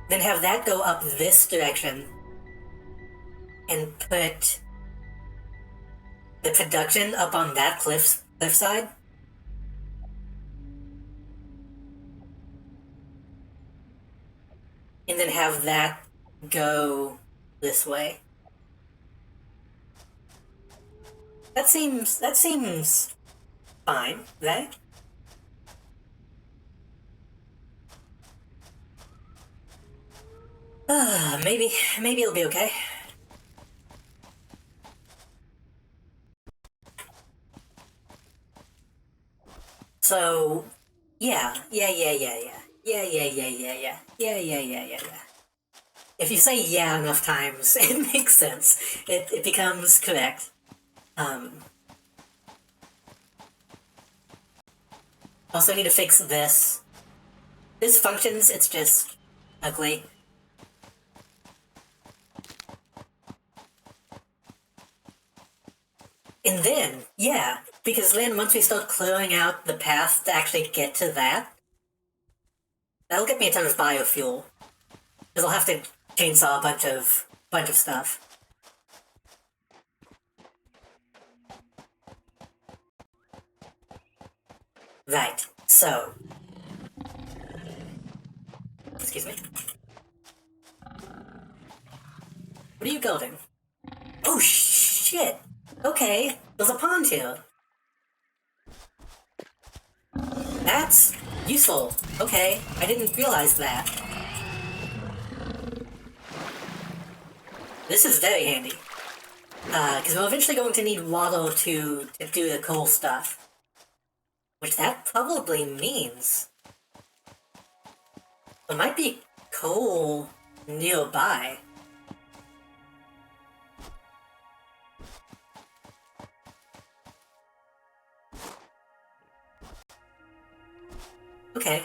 have that go up this direction and put the production up on that cliffside. And then have that go this way. That seems fine, right? Maybe it'll be okay. So, yeah. If you say yeah enough times, it makes sense. It becomes correct. Also need to fix this. This functions, it's just ugly. And then, yeah, because then once we start clearing out the path to actually get to that, that'll get me a ton of biofuel. Because I'll have to chainsaw a bunch of stuff. Right, so... Excuse me. What are you building? Oh, shit! Okay, there's a pond here. That's useful. Okay, I didn't realize that. This is very handy. Because we're eventually going to need water to do the coal stuff. Which that probably means there might be coal nearby. Okay.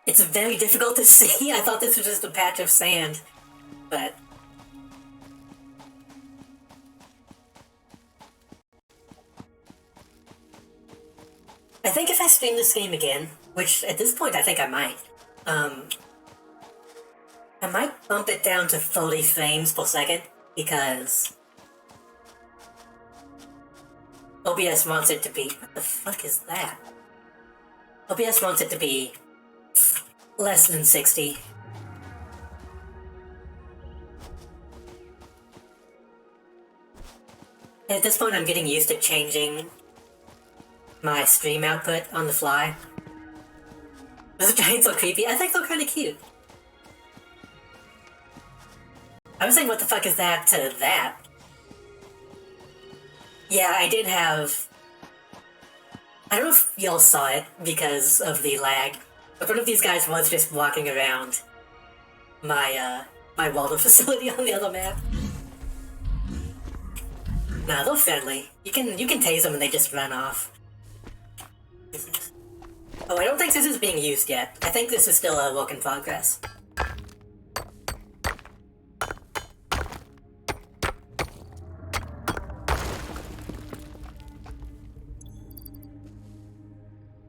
It's very difficult to see. I thought this was just a patch of sand, but... I think if I stream this game again, which at this point I think I might, I might bump it down to 30 frames per second, because OBS wants it to be... What the fuck is that? OBS wants it to be less than 60. And at this point I'm getting used to changing my stream output on the fly. Those giants are creepy. I think they're kind of cute. I was saying, what the fuck is that to that? Yeah, I did have... I don't know if y'all saw it because of the lag, but one of these guys was just walking around my, my water facility on the other map. Nah, they're friendly. You can tase them and they just run off. Oh, I don't think this is being used yet. I think this is still a work in progress.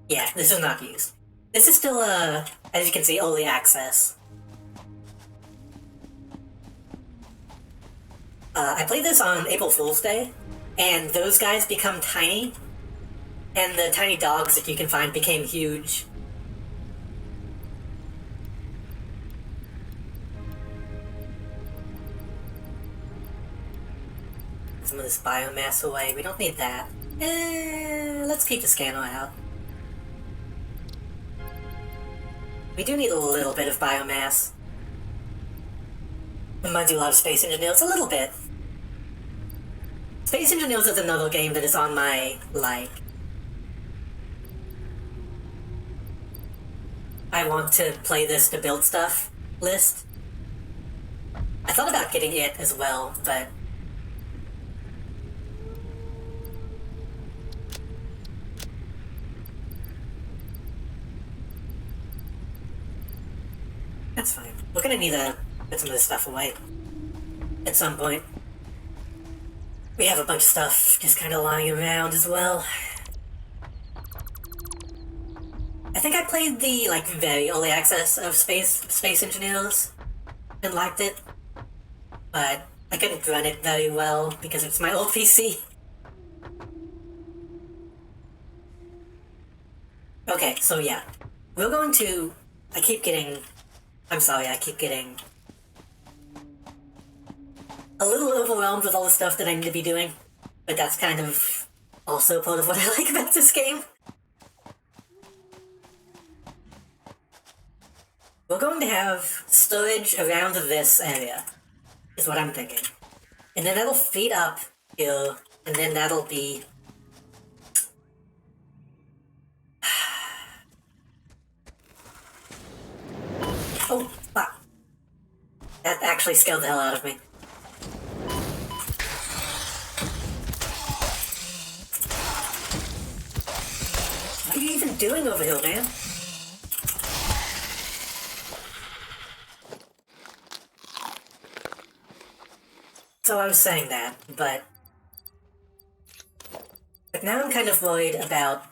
Yeah, this is not used. This is still, as you can see, early access. I played this on April Fool's Day, and those guys become tiny, and the tiny dogs that you can find became huge. Some of this biomass away, we don't need that. Let's keep the scanner out. We do need a little bit of biomass. Reminds you a lot of Space Engineers, a little bit. Space Engineers is another game that is on my, like... I want to play this to build stuff list. I thought about getting it as well, but that's fine. We're gonna need to put some of this stuff away at some point. We have a bunch of stuff just kind of lying around as well. I think I played the, like, very early access of Space Engineers and liked it, but I couldn't run it very well because it's my old PC. Okay, so yeah. We're going to... I keep getting a little overwhelmed with all the stuff that I need to be doing, but that's kind of also part of what I like about this game. We're going to have storage around this area, is what I'm thinking. And then that'll feed up here, and then that'll be... Oh, fuck. That actually scared the hell out of me. What are you even doing over here, man? So I was saying that, but now I'm kind of worried about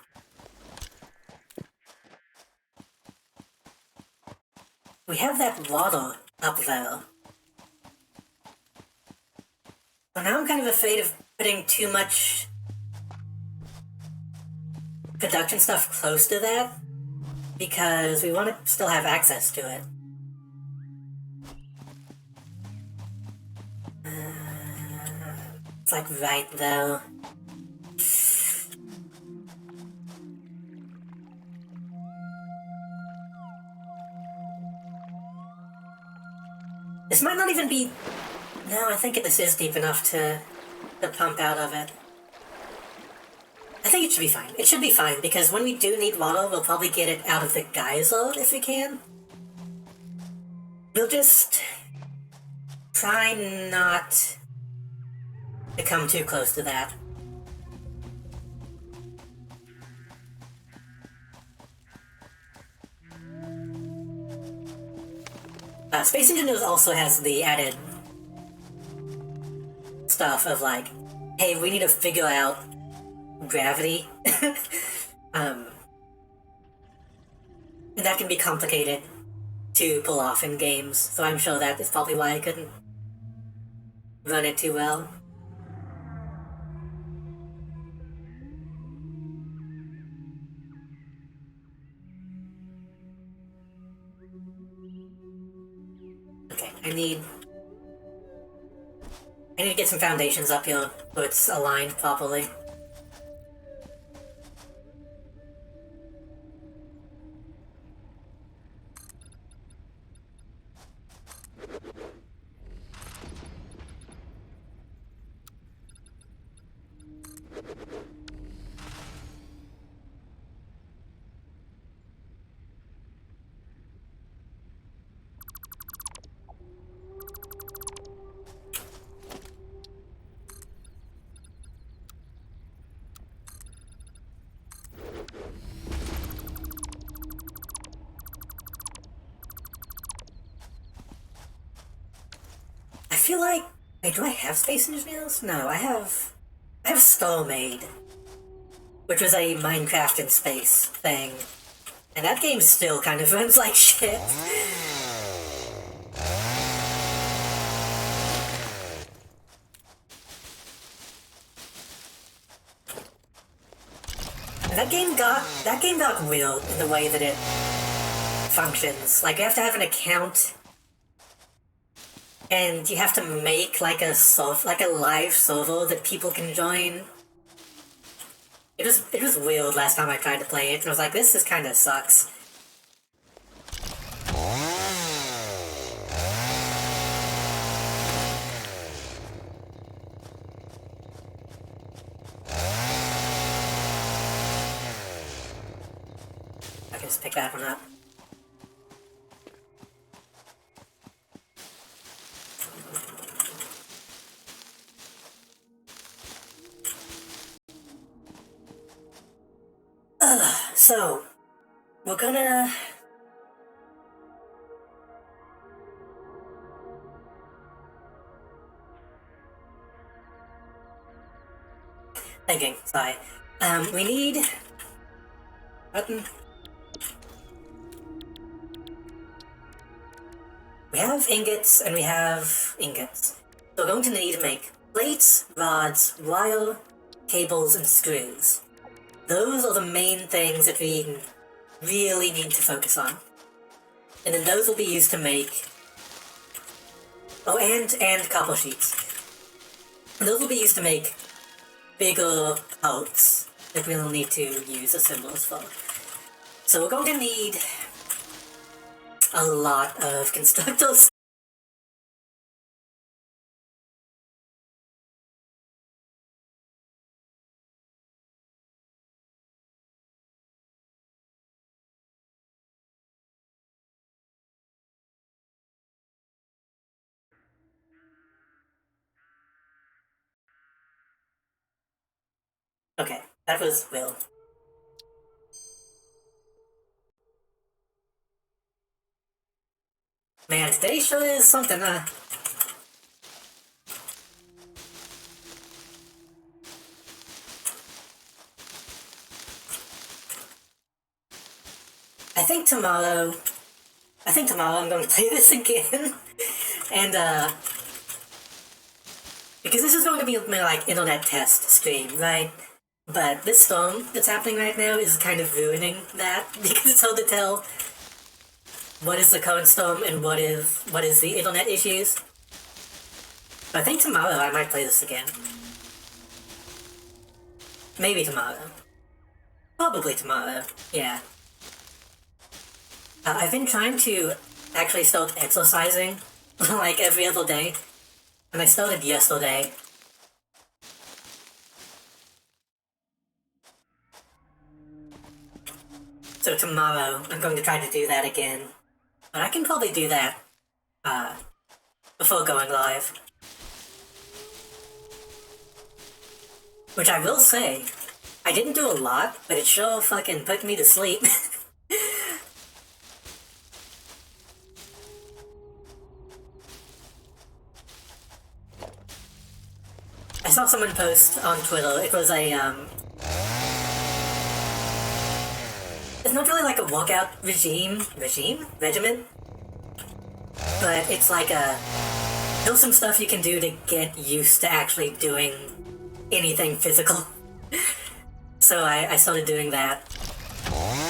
we have that water up there. So now I'm kind of afraid of putting too much production stuff close to that, because we want to still have access to it. It's like right though. This might not even be... No, I think this is deep enough to pump out of it. I think it should be fine. It should be fine, because when we do need water, we'll probably get it out of the geyser if we can. We'll just try not to come too close to that. Space Engineers also has the added stuff of like, hey, we need to figure out gravity. And that can be complicated to pull off in games, so I'm sure that is probably why I couldn't run it too well. Okay, I need to get some foundations up here so it's aligned properly. I feel like... Wait, do I have Space Engineers? No, I have Starmade, which was a Minecraft in space thing. And that game still kind of runs like shit. And that game got weird in the way that it functions. Like, you have to have an account, and you have to make like a live server that people can join. It was weird last time I tried to play it, and I was like, this is kind of sucks. I can just pick that one up. So, we're gonna... Thinking, sorry. We need... Button. We have ingots, and we have ingots. So we're going to need to make plates, rods, wire, cables, and screws. Those are the main things that we really need to focus on. And then those will be used to make... Oh, and copper sheets. And those will be used to make bigger parts that we'll need to use assemblers for. So we're going to need a lot of constructors. Okay, that was Will. Man, today sure is something, huh? I think tomorrow I'm going to play this again. And, because this is going to be my, like, internet test stream, right? But this storm that's happening right now is kind of ruining that, because it's hard to tell what is the current storm and what is the internet issues. But I think tomorrow I might play this again. Maybe tomorrow. Probably tomorrow, yeah. I've been trying to actually start exercising, like every other day. And I started yesterday. So tomorrow, I'm going to try to do that again. But I can probably do that, before going live. Which I will say, I didn't do a lot, but it sure fucking put me to sleep. I saw someone post on Twitter, it was a, it's not really like a workout regimen? But it's like there's some stuff you can do to get used to actually doing anything physical. So I started doing that.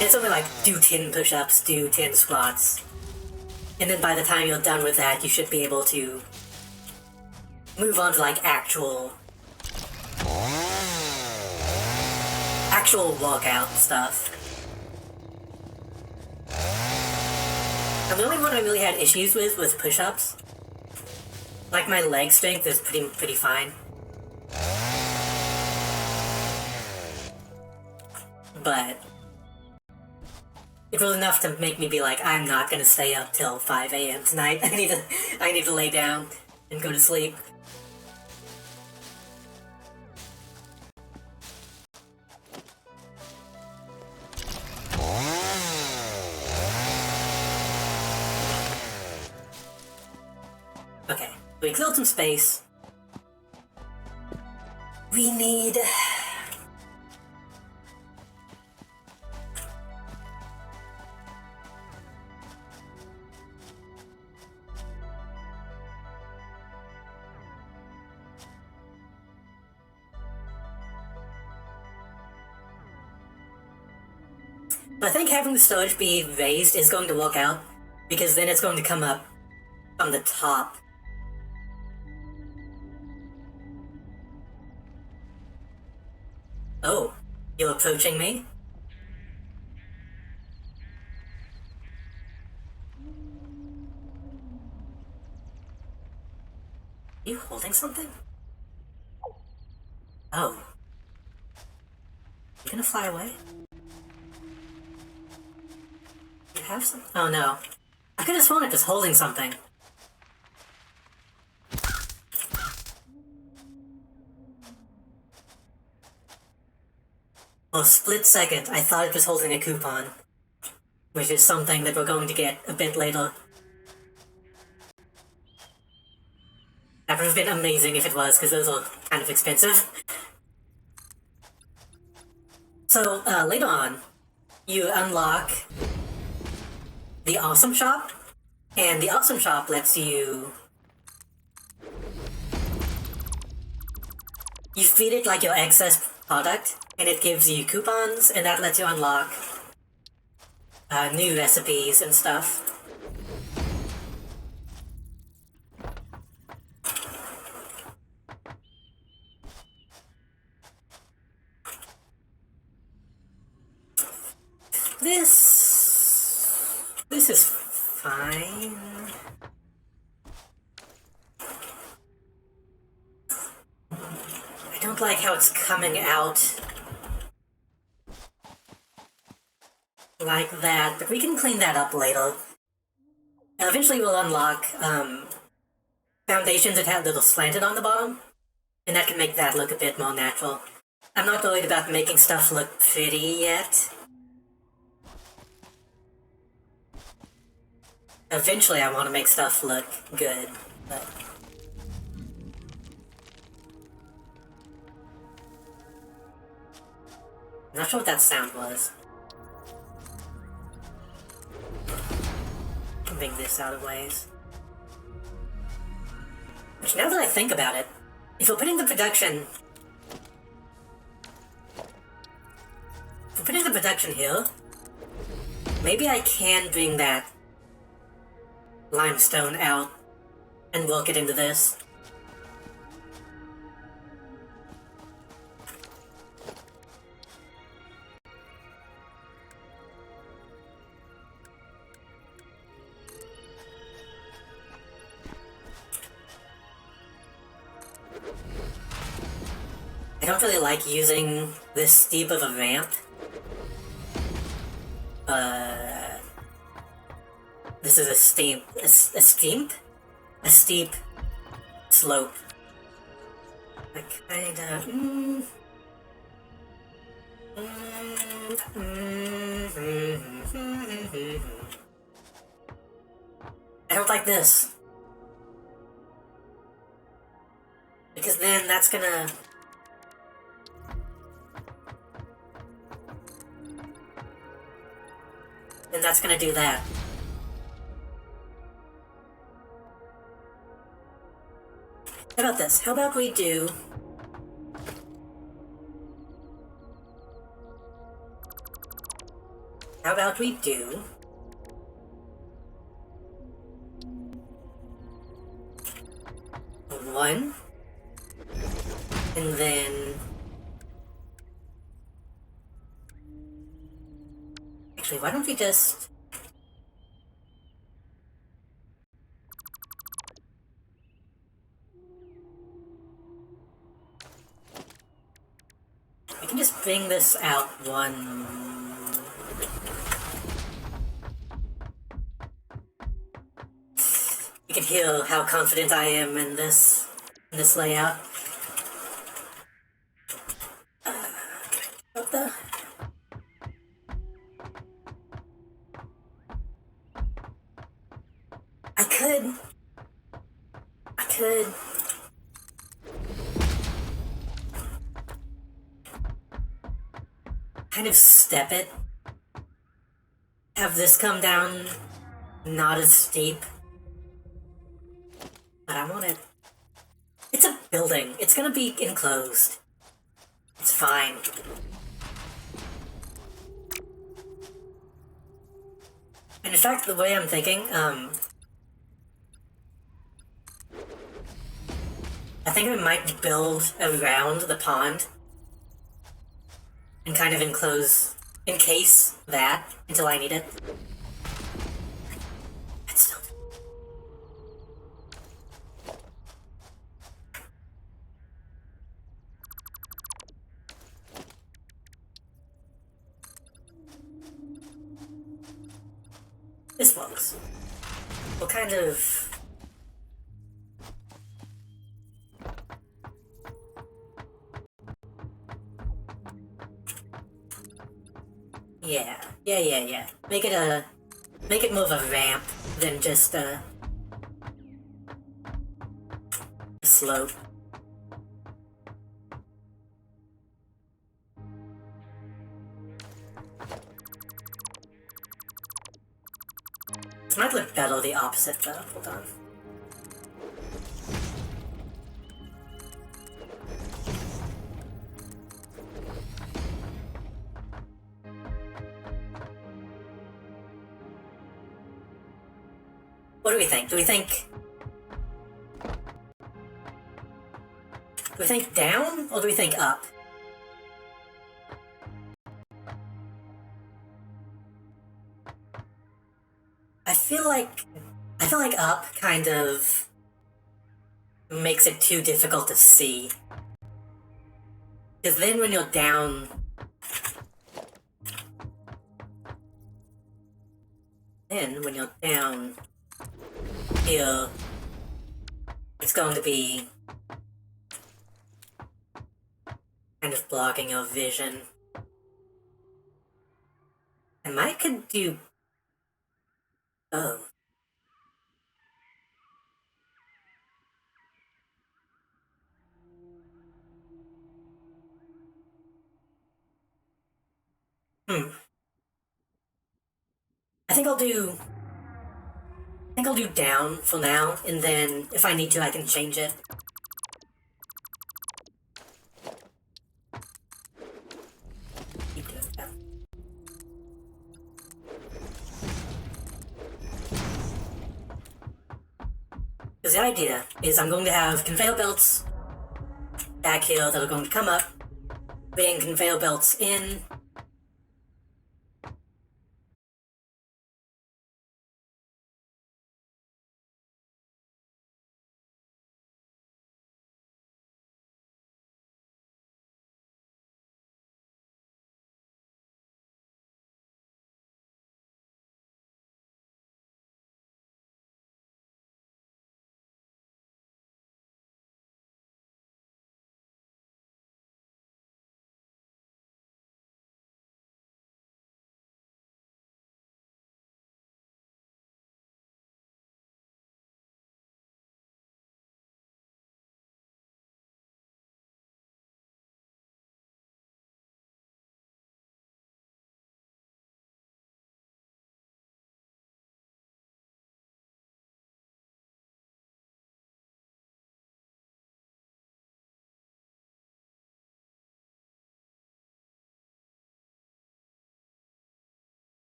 It's something like, do 10 push-ups, do 10 squats. And then by the time you're done with that, you should be able to move on to like actual workout stuff. And the only one I really had issues with was push-ups. Like my leg strength is pretty fine. But it was enough to make me be like, I'm not gonna stay up till 5 a.m. tonight. I need to lay down and go to sleep. Okay, we cleared some space. We need... I think having the storage be raised is going to work out, because then it's going to come up from the top. Oh, you're approaching me? Are you holding something? Oh. You gonna fly away? You have some? Oh no. I could've sworn it was holding something. For a split second, I thought it was holding a coupon, which is something that we're going to get a bit later. That would have been amazing if it was, because those are kind of expensive. So, later on, you unlock the Awesome Shop, and the Awesome Shop lets you... You feed it like your excess product, and it gives you coupons, and that lets you unlock new recipes and stuff. This is fine. I don't like how it's coming out like that, but we can clean that up later. Eventually we'll unlock foundations that have little slanted on the bottom, and that can make that look a bit more natural. I'm not worried about making stuff look pretty yet. Eventually I want to make stuff look good, but... I'm not sure what that sound was. Moving this out of ways. Which, now that I think about it, if we're putting the production... If we're putting the production here, maybe I can bring that limestone out and work it into this. I don't really like using this steep of a ramp. This is a steep slope. I kinda... I don't like this. Because then that's gonna... Then that's gonna do that. How about this? How about we do... How about we do... one, and then... Actually, why don't we just... We can just bring this out one... You can hear how confident I am in this layout. What the... I could... kind of step it. Have this come down not as steep. But I want it... It's a building. It's gonna be enclosed. It's fine. And in fact, the way I'm thinking, I think we might build around the pond and kind of encase that until I need it. It's still... This works. We'll kind of... Yeah. Make it more of a ramp than just a slope. This might look better the opposite though. Hold on. What do we think? Do we think down or do we think up? I feel like up kind of makes it too difficult to see. Because then when you're down, here, it's going to be kind of blocking your vision. I might could do both. I think I'll do down for now, and then if I need to, I can change it. Keep doing that. Because the idea is I'm going to have conveyor belts back here that are going to come up, bring conveyor belts in,